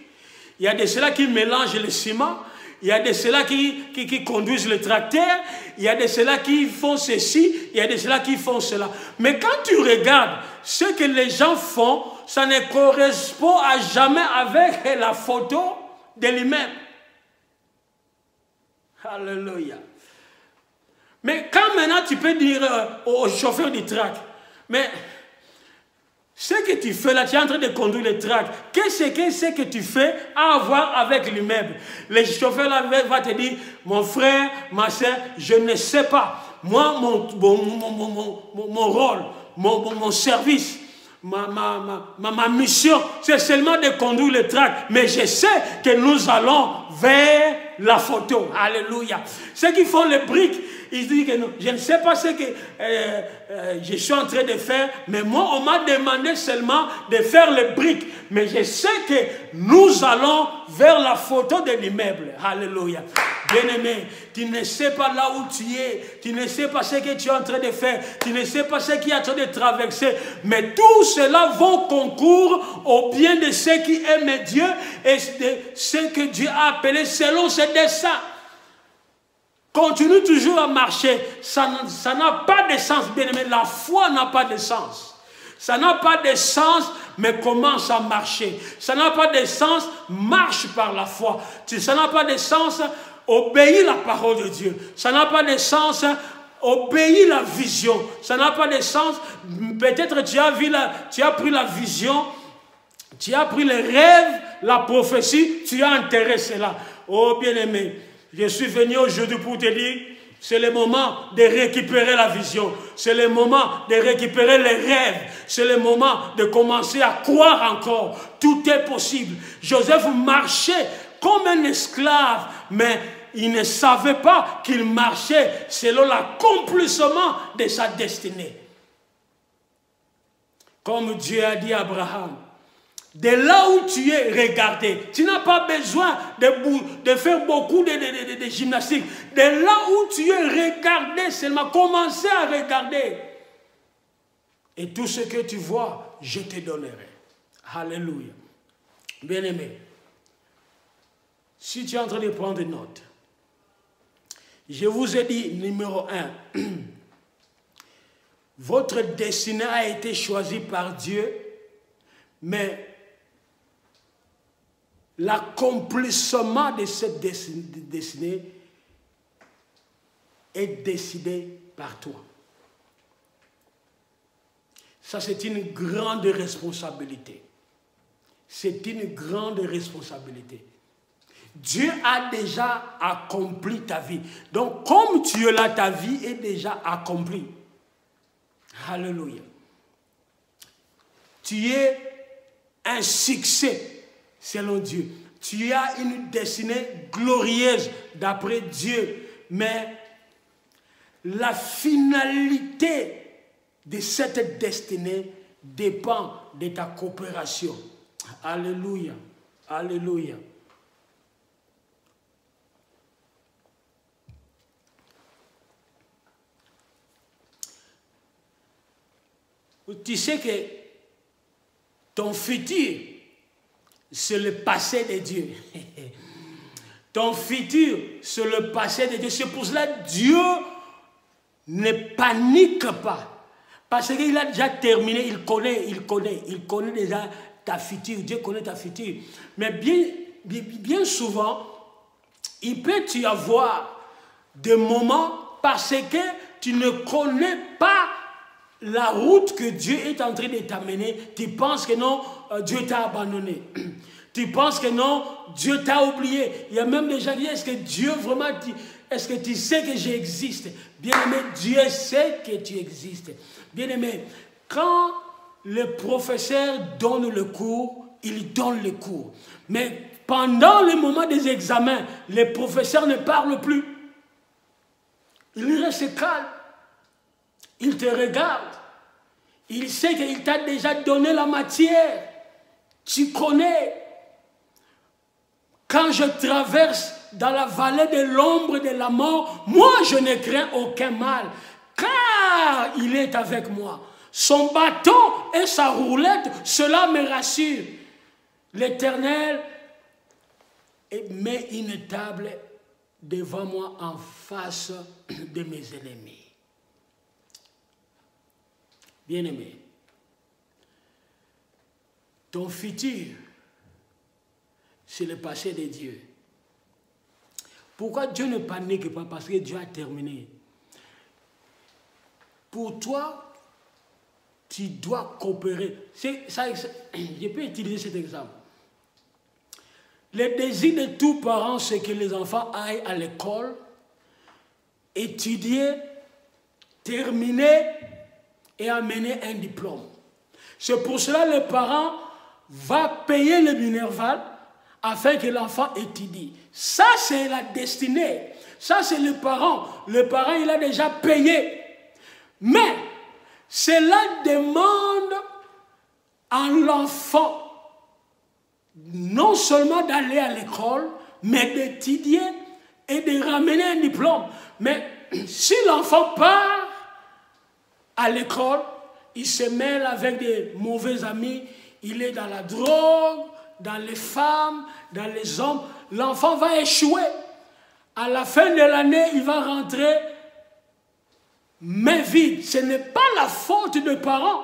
Il y a de ceux-là qui mélangent le ciment. Il y a de ceux-là qui conduisent le tracteur. Il y a de ceux-là qui font ceci. Il y a de ceux-là qui font cela. Mais quand tu regardes ce que les gens font, ça ne correspond à jamais avec la photo de l'immeuble. Alléluia. Mais quand maintenant tu peux dire au chauffeur du track, mais ce que tu fais là, tu es en train de conduire le track, qu'est-ce que tu fais à voir avec l'immeuble? Le chauffeur là va te dire, mon frère, ma soeur, je ne sais pas. Moi, mon rôle, mon service. Ma mission, c'est seulement de conduire le tract. Mais je sais que nous allons vers la photo. Alléluia. Ceux qui font les briques, ils disent que non, je ne sais pas ce que je suis en train de faire, mais moi, on m'a demandé seulement de faire les briques. Mais je sais que nous allons vers la photo de l'immeuble. Alléluia. Bien-aimé, tu ne sais pas là où tu es, tu ne sais pas ce que tu es en train de faire, tu ne sais pas ce qui est en train de traverser, mais tout cela va concourir au bien de ceux qui aiment Dieu et de ceux que Dieu a appelés selon ses desseins. Continue toujours à marcher, ça n'a pas de sens, bien-aimé, la foi n'a pas de sens. Ça n'a pas de sens, mais commence à marcher. Ça n'a pas de sens, marche par la foi. Ça n'a pas de sens, obéis la parole de Dieu. Ça n'a pas de sens, obéis la vision. Ça n'a pas de sens, peut-être tu as pris la vision, tu as pris les rêves, la prophétie, tu as enterré cela. Oh bien-aimé, je suis venu aujourd'hui pour te dire, c'est le moment de récupérer la vision. C'est le moment de récupérer les rêves. C'est le moment de commencer à croire encore. Tout est possible. Joseph marchait comme un esclave, mais il ne savait pas qu'il marchait selon l'accomplissement de sa destinée. Comme Dieu a dit à Abraham, de là où tu es, regardez. Tu n'as pas besoin de faire beaucoup de gymnastique. De là où tu es, regardez seulement. Commencez à regarder. Et tout ce que tu vois, je te donnerai. Alléluia. Bien-aimé, si tu es en train de prendre note, je vous ai dit, numéro 1, votre destinée a été choisie par Dieu, mais l'accomplissement de cette destinée est décidé par toi. Ça, c'est une grande responsabilité. C'est une grande responsabilité. Dieu a déjà accompli ta vie. Donc, comme tu es là, ta vie est déjà accomplie. Alléluia. Tu es un succès selon Dieu. Tu as une destinée glorieuse d'après Dieu. Mais la finalité de cette destinée dépend de ta coopération. Alléluia. Alléluia. Tu sais que ton futur, c'est le passé de Dieu. Ton futur, c'est le passé de Dieu. C'est pour cela que Dieu ne panique pas. Parce qu'il a déjà terminé, il connaît déjà ta future. Dieu connaît ta future. Mais bien souvent, il peut y avoir des moments parce que tu ne connais pas la route que Dieu est en train de t'amener. Tu penses que non, Dieu t'a abandonné. Tu penses que non, Dieu t'a oublié. Il y a même des gens qui disent, est-ce que Dieu vraiment, est-ce que tu sais que j'existe? Bien-aimé, Dieu sait que tu existes. Bien-aimé, quand le professeur donne le cours, il donne le cours. Mais pendant le moment des examens, le professeur ne parle plus. Il reste calme. Il te regarde. Il sait qu'il t'a déjà donné la matière. Tu connais. Quand je traverse dans la vallée de l'ombre de la mort, moi je ne crains aucun mal, car il est avec moi. Son bâton et sa roulette, cela me rassure. L'Éternel met une table devant moi en face de mes ennemis. Bien-aimé, ton futur, c'est le passé de Dieu. Pourquoi Dieu ne panique pas? Parce que Dieu a terminé. Pour toi, tu dois coopérer. Je peux utiliser cet exemple. Le désir de tous parents, c'est que les enfants aillent à l'école, étudier, terminer et amener un diplôme. C'est pour cela que le parent va payer le Minerval afin que l'enfant étudie. Ça, c'est la destinée. Ça, c'est le parent. Le parent, il a déjà payé. Mais cela demande à l'enfant non seulement d'aller à l'école, mais d'étudier et de ramener un diplôme. Mais si l'enfant part à l'école, il se mêle avec des mauvais amis, il est dans la drogue, dans les femmes, dans les hommes, l'enfant va échouer. À la fin de l'année, il va rentrer main vide. Ce n'est pas la faute des parents.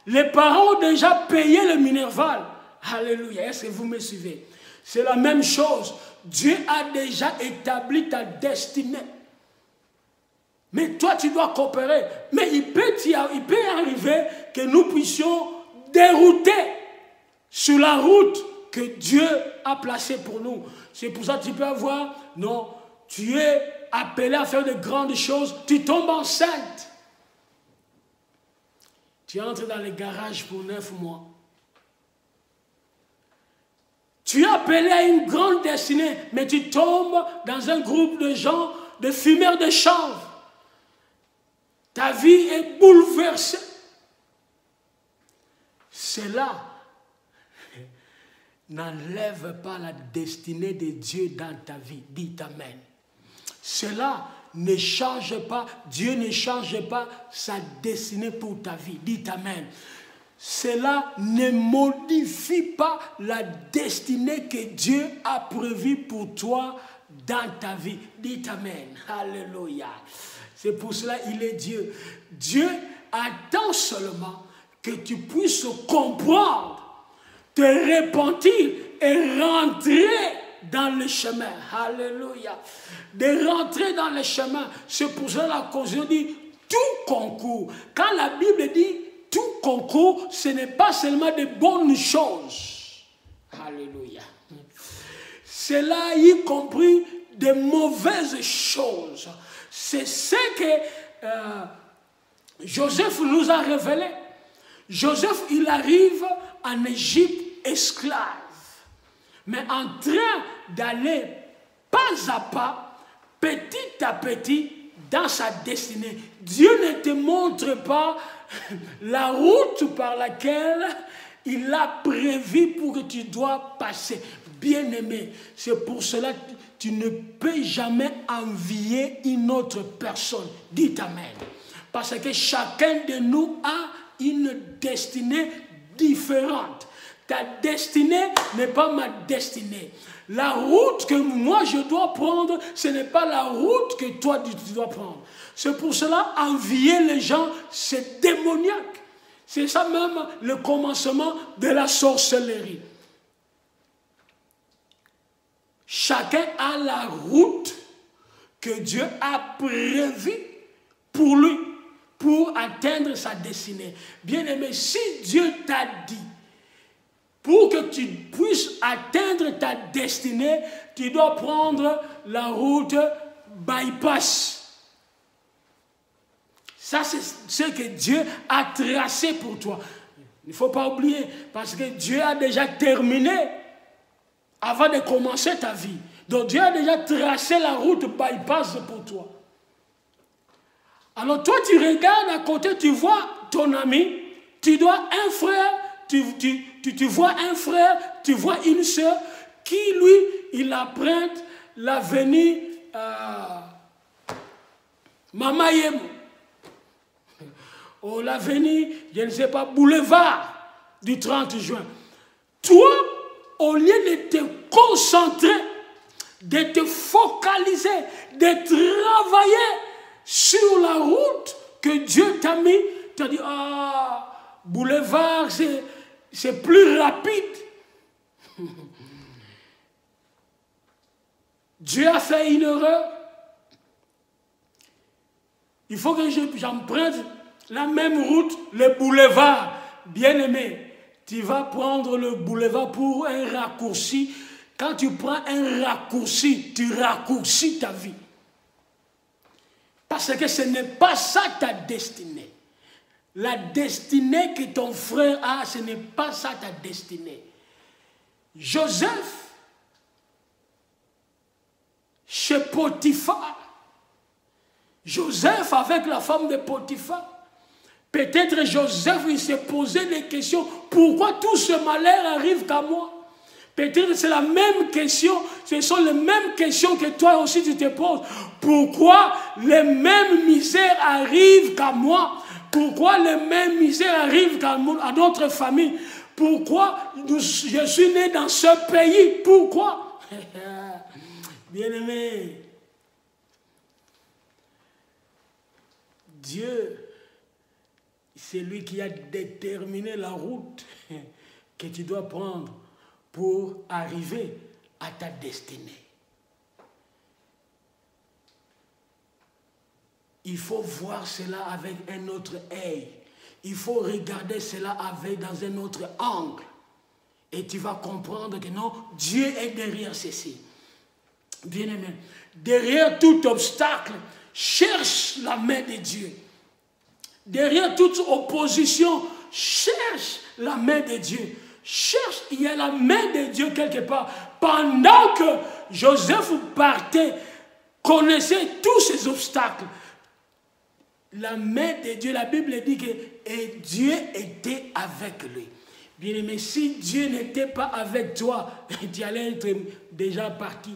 Les parents ont déjà payé le Minerval. Alléluia. Est-ce que vous me suivez? C'est la même chose. Dieu a déjà établi ta destinée. Mais toi, tu dois coopérer. Mais il peut arriver que nous puissions dérouter sur la route que Dieu a placée pour nous. C'est pour ça que tu peux avoir, non, tu es appelé à faire de grandes choses, tu tombes enceinte. Tu entres dans les garages pour 9 mois. Tu es appelé à une grande destinée, mais tu tombes dans un groupe de gens, de fumeurs de chanvre. Ta vie est bouleversée. Cela n'enlève pas la destinée de Dieu dans ta vie. Dites Amen. Cela ne change pas, Dieu ne change pas sa destinée pour ta vie. Dites Amen. Cela ne modifie pas la destinée que Dieu a prévue pour toi dans ta vie. Dites Amen. Alléluia. C'est pour cela qu'il est Dieu. Dieu attend seulement que tu puisses comprendre, te repentir et rentrer dans le chemin. Alléluia. De rentrer dans le chemin. C'est pour cela que la Constitution dit tout concourt. Quand la Bible dit tout concourt, ce n'est pas seulement de bonnes choses. Alléluia. Cela y compris de mauvaises choses. C'est ce que Joseph nous a révélé. Joseph, il arrive en Égypte esclave, mais en train d'aller pas à pas, petit à petit, dans sa destinée. Dieu ne te montre pas la route par laquelle il a prévu pour que tu dois passer. Bien-aimé, c'est pour cela que tu ne peux jamais envier une autre personne. Dites Amen. Parce que chacun de nous a une destinée différente. Ta destinée n'est pas ma destinée. La route que moi je dois prendre, ce n'est pas la route que toi tu dois prendre. C'est pour cela, envier les gens, c'est démoniaque. C'est ça même le commencement de la sorcellerie. Chacun a la route que Dieu a prévue pour lui, pour atteindre sa destinée. Bien-aimé, si Dieu t'a dit, pour que tu puisses atteindre ta destinée, tu dois prendre la route bypass. Ça, c'est ce que Dieu a tracé pour toi. Il ne faut pas oublier, parce que Dieu a déjà terminé avant de commencer ta vie. Donc Dieu a déjà tracé la route bypass pour toi. Alors toi, tu regardes à côté, tu vois ton ami, tu dois un frère, tu vois un frère, tu vois une soeur qui, lui, il emprunte l'avenue Mama Yemo. Ou l'avenue, je ne sais pas, boulevard du 30 juin. Toi, au lieu de te concentrer, de te focaliser, de travailler sur la route que Dieu t'a mis, tu as dit, ah, boulevard, c'est plus rapide. Dieu a fait une erreur. Il faut que j'emprunte la même route, le boulevard. Bien-aimé, tu vas prendre le boulevard pour un raccourci. Quand tu prends un raccourci, tu raccourcis ta vie. Parce que ce n'est pas ça ta destinée. La destinée que ton frère a, ce n'est pas ça ta destinée. Joseph, chez Potiphar, Joseph avec la femme de Potiphar, peut-être Joseph, il s'est posé des questions. Pourquoi tout ce malheur arrive qu'à moi? Peut-être c'est la même question, ce sont les mêmes questions que toi aussi tu te poses. Pourquoi les mêmes misères arrivent qu'à moi? Pourquoi les mêmes misères arrivent à notre famille? Pourquoi je suis né dans ce pays? Pourquoi? Bien-aimé, Dieu, c'est lui qui a déterminé la route que tu dois prendre pour arriver à ta destinée. Il faut voir cela avec un autre œil. Il faut regarder cela dans un autre angle. Et tu vas comprendre que non, Dieu est derrière ceci. Bien-aimé, derrière tout obstacle, cherche la main de Dieu. Derrière toute opposition, cherche la main de Dieu. Cherche, il y a la main de Dieu quelque part. Pendant que Joseph partait, connaissait tous ces obstacles, la main de Dieu, la Bible dit que et Dieu était avec lui. Bien aimé, si Dieu n'était pas avec toi, tu allais être déjà parti.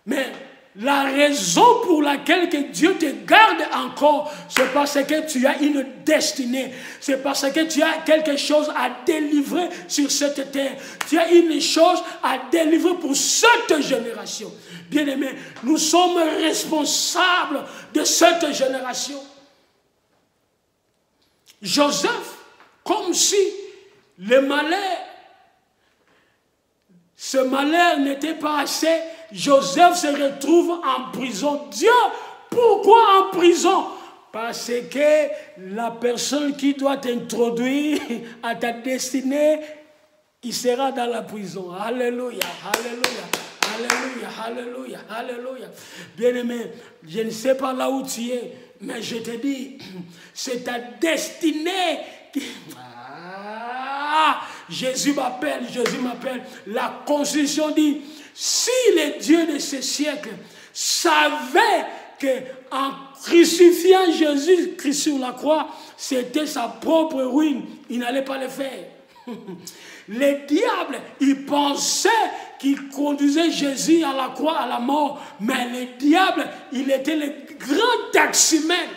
Mais la raison pour laquelle que Dieu te garde encore, c'est parce que tu as une destinée. C'est parce que tu as quelque chose à délivrer sur cette terre. Tu as une chose à délivrer pour cette génération. Bien-aimés, nous sommes responsables de cette génération. Joseph, comme si le malheur, ce malheur n'était pas assez, Joseph se retrouve en prison. Dieu, pourquoi en prison? Parce que la personne qui doit t'introduire à ta destinée, il sera dans la prison. Alléluia, alléluia, alléluia, alléluia, alléluia. Bien-aimé, je ne sais pas là où tu es, mais je te dis, c'est ta destinée qui... Jésus m'appelle, Jésus m'appelle. La Constitution dit, si les dieux de ce siècle savaient qu'en crucifiant Jésus-Christ sur la croix, c'était sa propre ruine, il n'allait pas le faire. Les diables, ils pensaient qu'ils conduisaient Jésus à la croix, à la mort, mais les diables, il était le grand taximène.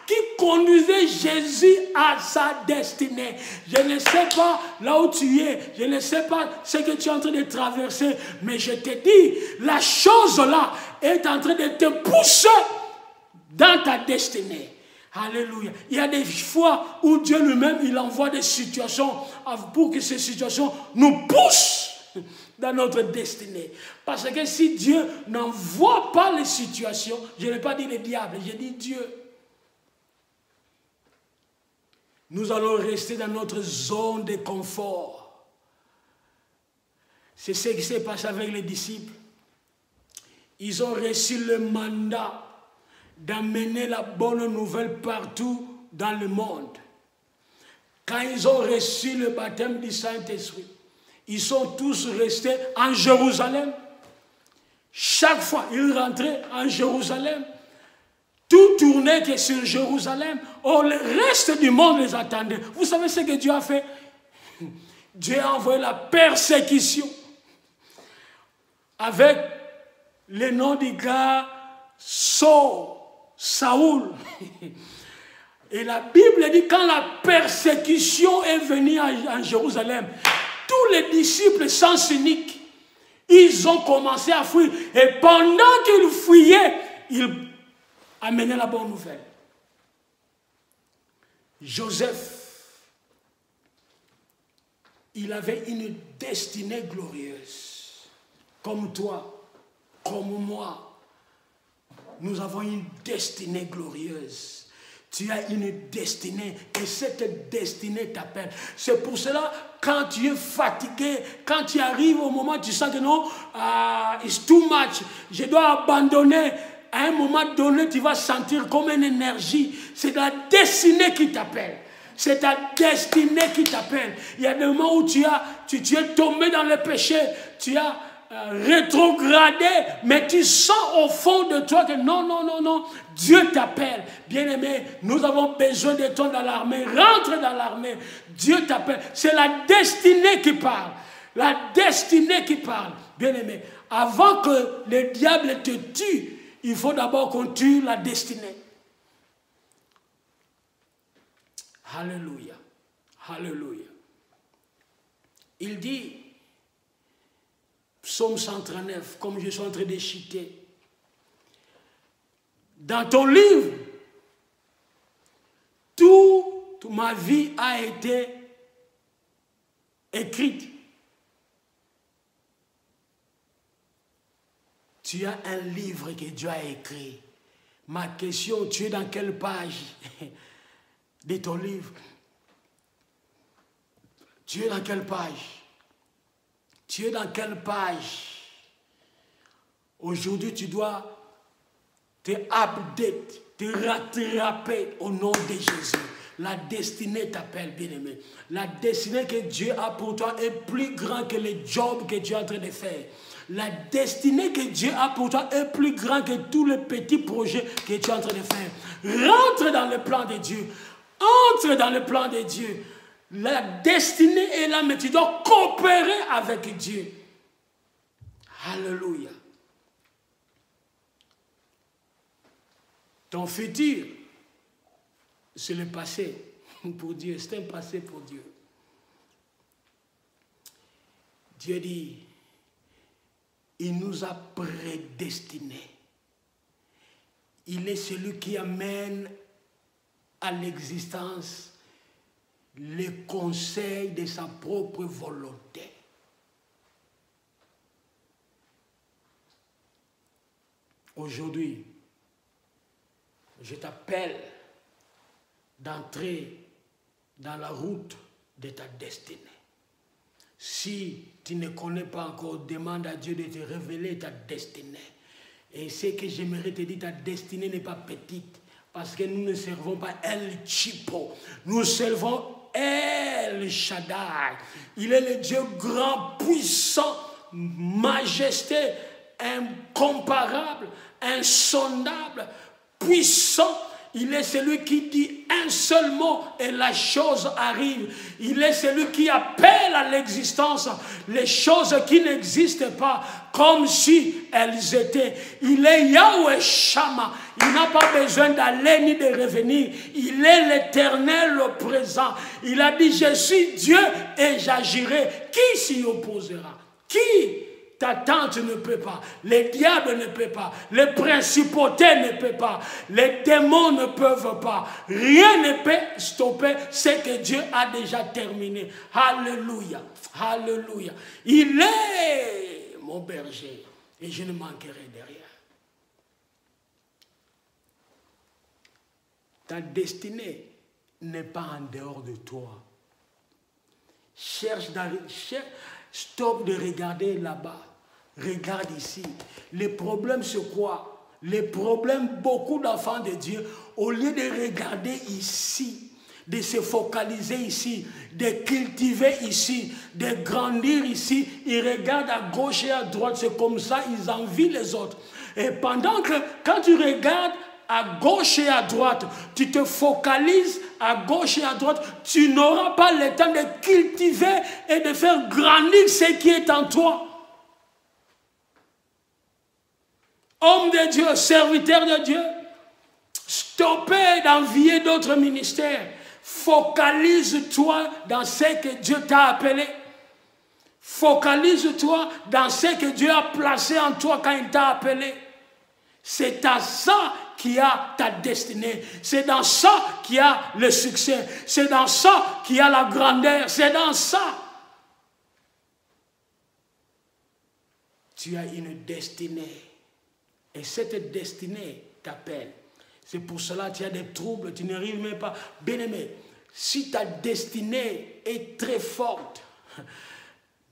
Qui conduisait Jésus à sa destinée. Je ne sais pas là où tu es, je ne sais pas ce que tu es en train de traverser, mais je te dis, la chose là est en train de te pousser dans ta destinée. Alléluia. Il y a des fois où Dieu lui-même, il envoie des situations pour que ces situations nous poussent dans notre destinée. Parce que si Dieu n'envoie pas les situations, je n'ai pas dit le diable, j'ai dit Dieu. Nous allons rester dans notre zone de confort. C'est ce qui s'est passé avec les disciples. Ils ont reçu le mandat d'amener la bonne nouvelle partout dans le monde. Quand ils ont reçu le baptême du Saint-Esprit, ils sont tous restés en Jérusalem. Chaque fois, ils rentraient en Jérusalem. Tout tournait que sur Jérusalem. Oh, le reste du monde les attendait. Vous savez ce que Dieu a fait? Dieu a envoyé la persécution. Avec le nom du gars Saoul. Et la Bible dit quand la persécution est venue en Jérusalem, tous les disciples sans unique, ils ont commencé à fuir. Et pendant qu'ils fuyaient, ils amenaient la bonne nouvelle. Joseph, il avait une destinée glorieuse. Comme toi, comme moi, nous avons une destinée glorieuse. Tu as une destinée et cette destinée t'appelle. C'est pour cela, quand tu es fatigué, quand tu arrives au moment où tu sens que non, it's too much, je dois abandonner. à un moment donné, tu vas sentir comme une énergie. C'est la destinée qui t'appelle. C'est ta destinée qui t'appelle. Il y a des moments où tu es tombé dans le péché, tu as rétrogradé, mais tu sens au fond de toi que non, Dieu t'appelle. Bien-aimé, nous avons besoin de toi dans l'armée. Rentre dans l'armée. Dieu t'appelle. C'est la destinée qui parle. La destinée qui parle. Bien-aimé, avant que le diable te tue, il faut d'abord qu'on tue la destinée. Alléluia. Alléluia. Il dit, Psaume 139, comme je suis en train de citer, dans ton livre, toute ma vie a été écrite. Tu as un livre que Dieu a écrit. Ma question, tu es dans quelle page de ton livre? Tu es dans quelle page? Tu es dans quelle page? Aujourd'hui, tu dois te update, te rattraper au nom de Jésus. La destinée t'appelle, bien-aimé. La destinée que Dieu a pour toi est plus grande que le job que tu es en train de faire. La destinée que Dieu a pour toi est plus grande que tous les petits projets que tu es en train de faire. Rentre dans le plan de Dieu. Entre dans le plan de Dieu. La destinée est là, mais tu dois coopérer avec Dieu. Alléluia. Ton futur, c'est le passé pour Dieu. C'est un passé pour Dieu. Dieu dit, il nous a prédestinés. Il est celui qui amène à l'existence les conseils de sa propre volonté. Aujourd'hui, je t'appelle d'entrer dans la route de ta destinée. Si tu ne connais pas encore, demande à Dieu de te révéler ta destinée. Et ce que j'aimerais te dire, ta destinée n'est pas petite. Parce que nous ne servons pas El Chipo. Nous servons El Shaddai. Il est le Dieu grand, puissant, majesté, incomparable, insondable, puissant. Il est celui qui dit un seul mot et la chose arrive. Il est celui qui appelle à l'existence les choses qui n'existent pas comme si elles étaient. Il est Yahweh Shammah. Il n'a pas besoin d'aller ni de revenir. Il est l'Éternel au présent. Il a dit, je suis Dieu et j'agirai. Qui s'y opposera? Qui? Ta tante ne peut pas, les diables ne peuvent pas, les principautés ne peuvent pas, les démons ne peuvent pas. Rien ne peut stopper ce que Dieu a déjà terminé. Alléluia, alléluia. Il est mon berger et je ne manquerai de rien. Ta destinée n'est pas en dehors de toi. Stop de regarder là-bas. Regarde ici. Les problèmes, c'est quoi? Les problèmes, beaucoup d'enfants de Dieu, au lieu de regarder ici, de se focaliser ici, de cultiver ici, de grandir ici, ils regardent à gauche et à droite. C'est comme ça, ils envient les autres. Et pendant que, quand tu regardes à gauche et à droite, tu te focalises à gauche et à droite, tu n'auras pas le temps de cultiver et de faire grandir ce qui est en toi. Homme de Dieu, serviteur de Dieu, stoppez d'envier d'autres ministères. Focalise-toi dans ce que Dieu t'a appelé. Focalise-toi dans ce que Dieu a placé en toi quand il t'a appelé. C'est à ça qu'il y a ta destinée. C'est dans ça qu'il y a le succès. C'est dans ça qu'il y a la grandeur. C'est dans ça. Tu as une destinée. Et cette destinée t'appelle. C'est pour cela que tu as des troubles, tu n'arrives même pas. Bien-aimé, si ta destinée est très forte,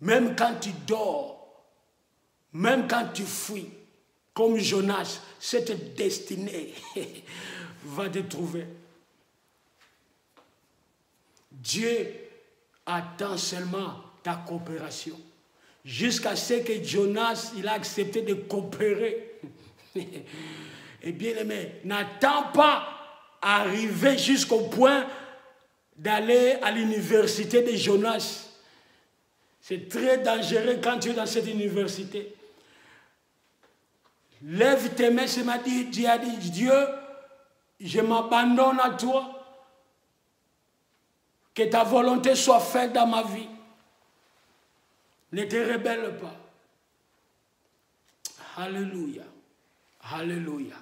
même quand tu dors, même quand tu fuis, comme Jonas, cette destinée va te trouver. Dieu attend seulement ta coopération. Jusqu'à ce que Jonas, il a accepté de coopérer. Et bien aimé, n'attends pas arriver jusqu'au point d'aller à l'université de Jonas. C'est très dangereux quand tu es dans cette université. Lève tes mains ce matin, tu as dit, Dieu, je m'abandonne à toi. Que ta volonté soit faite dans ma vie. Ne te rebelle pas. Alléluia. Alléluia.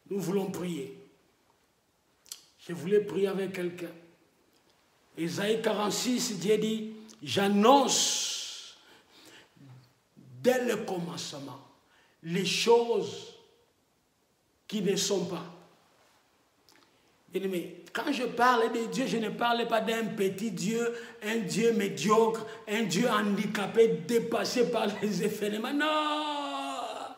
Nous voulons prier. Je voulais prier avec quelqu'un. Ésaïe 46, Dieu dit, j'annonce dès le commencement les choses qui ne sont pas. Mais quand je parle de Dieu, je ne parle pas d'un petit Dieu, un Dieu médiocre, un Dieu handicapé, dépassé par les événements. Non!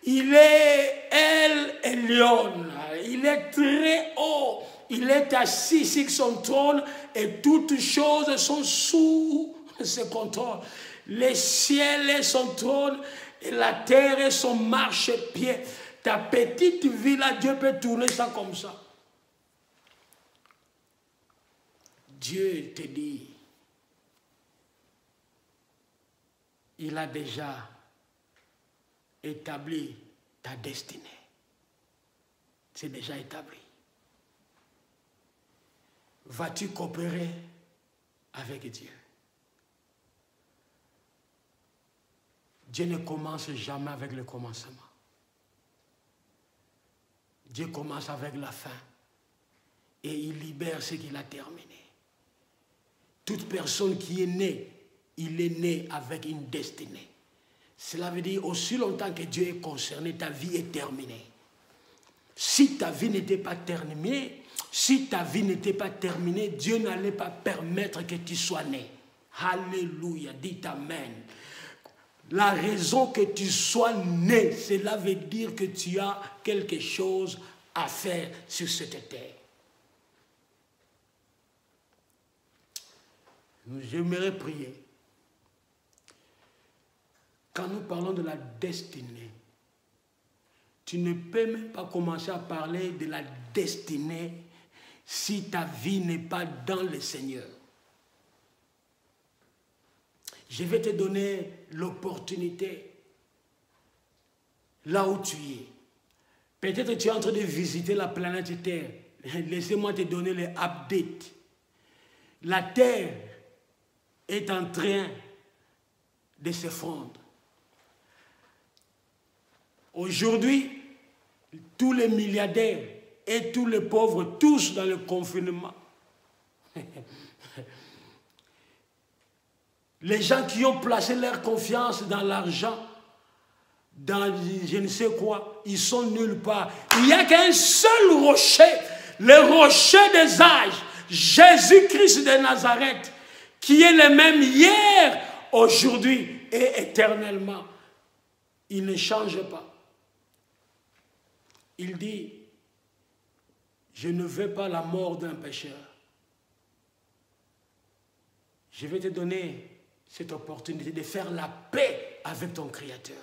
Il est El Elyon. Il est très haut. Il est assis sur son trône et toutes choses sont sous ses contrôle. Les ciels est son trône et la terre est son marchepied. Ta petite vie là, Dieu peut tourner ça comme ça. Dieu te dit, il a déjà établi ta destinée. C'est déjà établi. Vas-tu coopérer avec Dieu? Dieu ne commence jamais avec le commencement. Dieu commence avec la fin. Et il libère ce qu'il a terminé. Toute personne qui est née, il est né avec une destinée. Cela veut dire, aussi longtemps que Dieu est concerné, ta vie est terminée. Si ta vie n'était pas terminée, Dieu n'allait pas permettre que tu sois né. Alléluia, dites Amen. La raison que tu sois né, cela veut dire que tu as quelque chose à faire sur cette terre. J'aimerais prier. Quand nous parlons de la destinée, tu ne peux même pas commencer à parler de la destinée si ta vie n'est pas dans le Seigneur. Je vais te donner l'opportunité là où tu es. Peut-être que tu es en train de visiter la planète Terre. Laissez-moi te donner les updates. La Terre est en train de se fondre. Aujourd'hui, tous les milliardaires et tous les pauvres, tous dans le confinement. Les gens qui ont placé leur confiance dans l'argent, dans je ne sais quoi, ils sont nulle part. Il n'y a qu'un seul rocher, le rocher des âges, Jésus-Christ de Nazareth, qui est le même hier, aujourd'hui et éternellement. Il ne change pas. Il dit, je ne veux pas la mort d'un pécheur. Je vais te donner cette opportunité de faire la paix avec ton Créateur.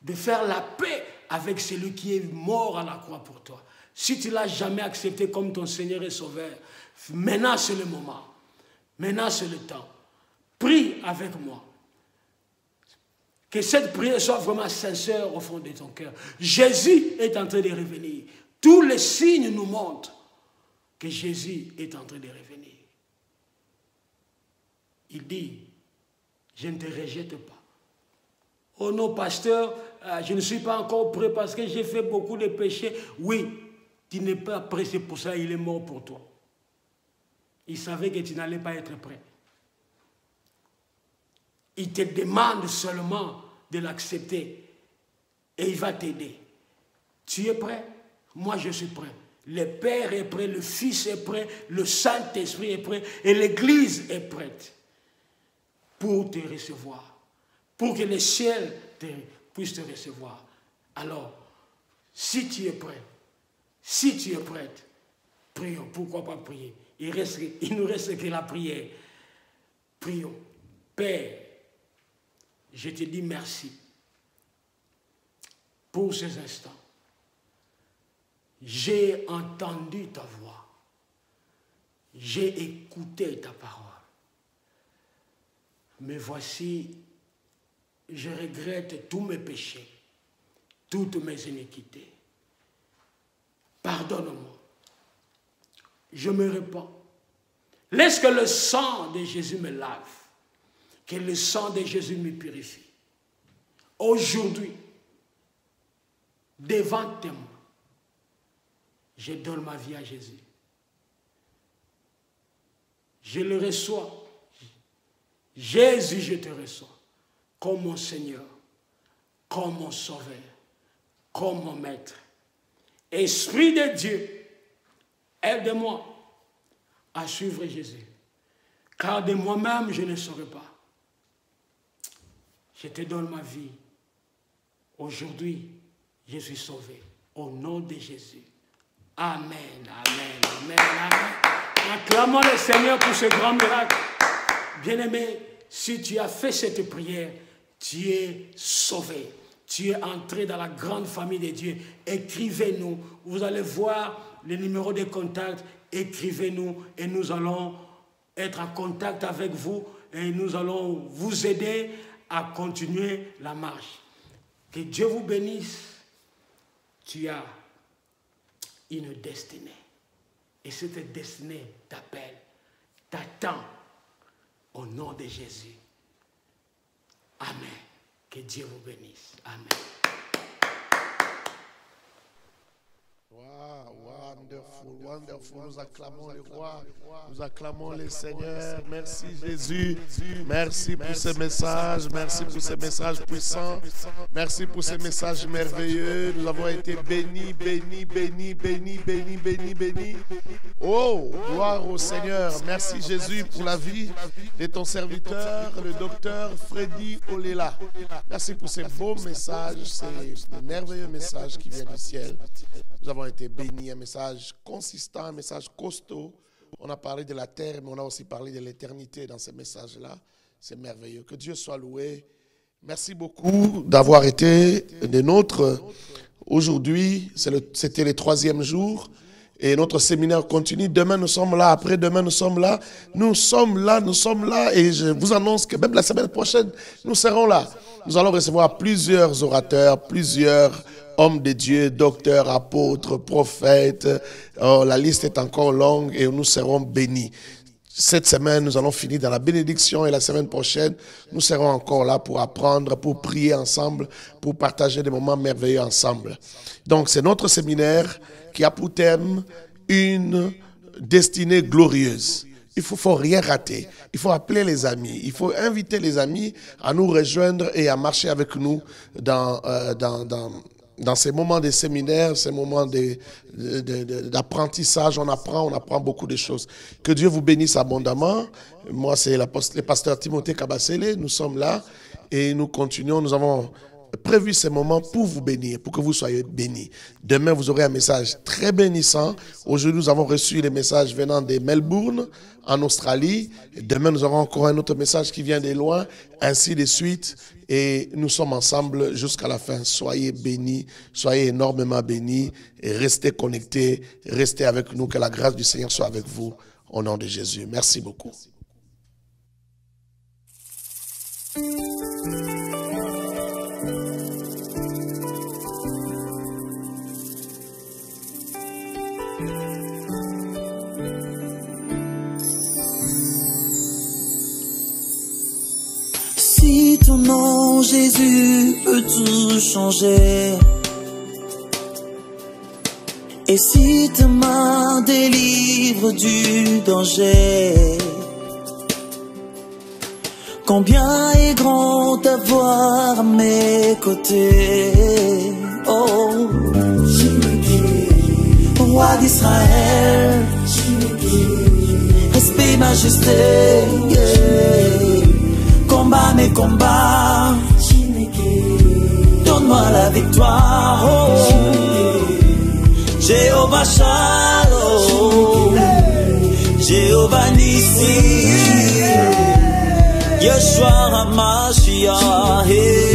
De faire la paix avec celui qui est mort à la croix pour toi. Si tu ne l'as jamais accepté comme ton Seigneur et Sauveur, maintenant c'est le moment. Maintenant c'est le temps. Prie avec moi. Que cette prière soit vraiment sincère au fond de ton cœur. Jésus est en train de revenir. Tous les signes nous montrent que Jésus est en train de revenir. Il dit, je ne te rejette pas. Oh non, pasteur, je ne suis pas encore prêt parce que j'ai fait beaucoup de péchés. Oui, tu n'es pas prêt, c'est pour ça qu'il est mort pour toi. Il savait que tu n'allais pas être prêt. Il te demande seulement de l'accepter et il va t'aider. Tu es prêt? Moi, je suis prêt. Le Père est prêt, le Fils est prêt, le Saint-Esprit est prêt et l'Église est prête pour te recevoir, pour que le ciel te puisse te recevoir. Alors, si tu es prêt, si tu es prête, prions. Pourquoi pas prier? Il ne nous reste que la prière. Prions. Père, je te dis merci pour ces instants. J'ai entendu ta voix. J'ai écouté ta parole. Mais voici, je regrette tous mes péchés, toutes mes iniquités. Pardonne-moi. Je me répands. Laisse que le sang de Jésus me lave. Que le sang de Jésus me purifie. Aujourd'hui, devant témoin, je donne ma vie à Jésus. Je le reçois. Jésus, je te reçois comme mon Seigneur, comme mon Sauveur, comme mon Maître. Esprit de Dieu, aide-moi à suivre Jésus, car de moi-même, je ne saurais pas. Je te donne ma vie. Aujourd'hui, je suis sauvé. Au nom de Jésus. Amen, amen, amen, amen. Acclamons le Seigneur pour ce grand miracle. Bien-aimé, si tu as fait cette prière, tu es sauvé. Tu es entré dans la grande famille de Dieu. Écrivez-nous. Vous allez voir les numéros de contact. Écrivez-nous et nous allons être en contact avec vous et nous allons vous aider à continuer la marche. Que Dieu vous bénisse. Tu as une destinée. Et cette destinée t'appelle, t'attend au nom de Jésus. Amen. Que Dieu vous bénisse. Amen. Wow, wonderful, wonderful. Nous acclamons le roi, nous acclamons le Seigneur. Merci Jésus. Merci pour ce message. Merci pour ce message puissant. Merci pour ce message merveilleux. Nous avons été bénis, bénis, bénis, bénis, bénis, bénis, bénis. Oh, gloire au Seigneur. Merci Jésus pour la vie de ton serviteur, le docteur Freddy Olela. Merci pour ces beaux messages, ces merveilleux messages qui viennent du ciel. Nous avons été bénis, un message consistant, un message costaud. On a parlé de la terre, mais on a aussi parlé de l'éternité dans ces messages-là. C'est merveilleux. Que Dieu soit loué. Merci beaucoup d'avoir été des nôtres. Aujourd'hui, c'était le 3e jour. Et notre séminaire continue. Demain, nous sommes là. Après-demain, nous sommes là. Nous sommes là, nous sommes là. Et je vous annonce que même la semaine prochaine, nous serons là. Nous allons recevoir plusieurs orateurs, plusieurs hommes de Dieu, docteurs, apôtres, prophètes. Oh, la liste est encore longue et nous serons bénis. Cette semaine, nous allons finir dans la bénédiction et la semaine prochaine, nous serons encore là pour apprendre, pour prier ensemble, pour partager des moments merveilleux ensemble. Donc, c'est notre séminaire qui a pour thème une destinée glorieuse. Il ne faut rien rater. Il faut appeler les amis. Il faut inviter les amis à nous rejoindre et à marcher avec nous dans ces moments de séminaire, ces moments d'apprentissage. On apprend beaucoup de choses. Que Dieu vous bénisse abondamment. Moi, c'est le pasteur Timothée Kabasele. Nous sommes là et nous continuons. Nous avons prévu ces moments pour vous bénir, pour que vous soyez bénis. Demain, vous aurez un message très bénissant. Aujourd'hui, nous avons reçu les messages venant de Melbourne, en Australie. Et demain, nous aurons encore un autre message qui vient de loin, ainsi de suite. Et nous sommes ensemble jusqu'à la fin. Soyez bénis, soyez énormément bénis et restez connectés, restez avec nous. Que la grâce du Seigneur soit avec vous au nom de Jésus. Merci beaucoup. Si ton nom Jésus peut tout changer, et si ta main délivre du danger, combien est grand d'avoir à mes côtés. Oh, roi d'Israël, respect, majesté, yeah. Combat mes combats, donne-moi la victoire. Oh. Jéhovah Shalom, Jéhovah Nissi, Yeshua HaMashiach.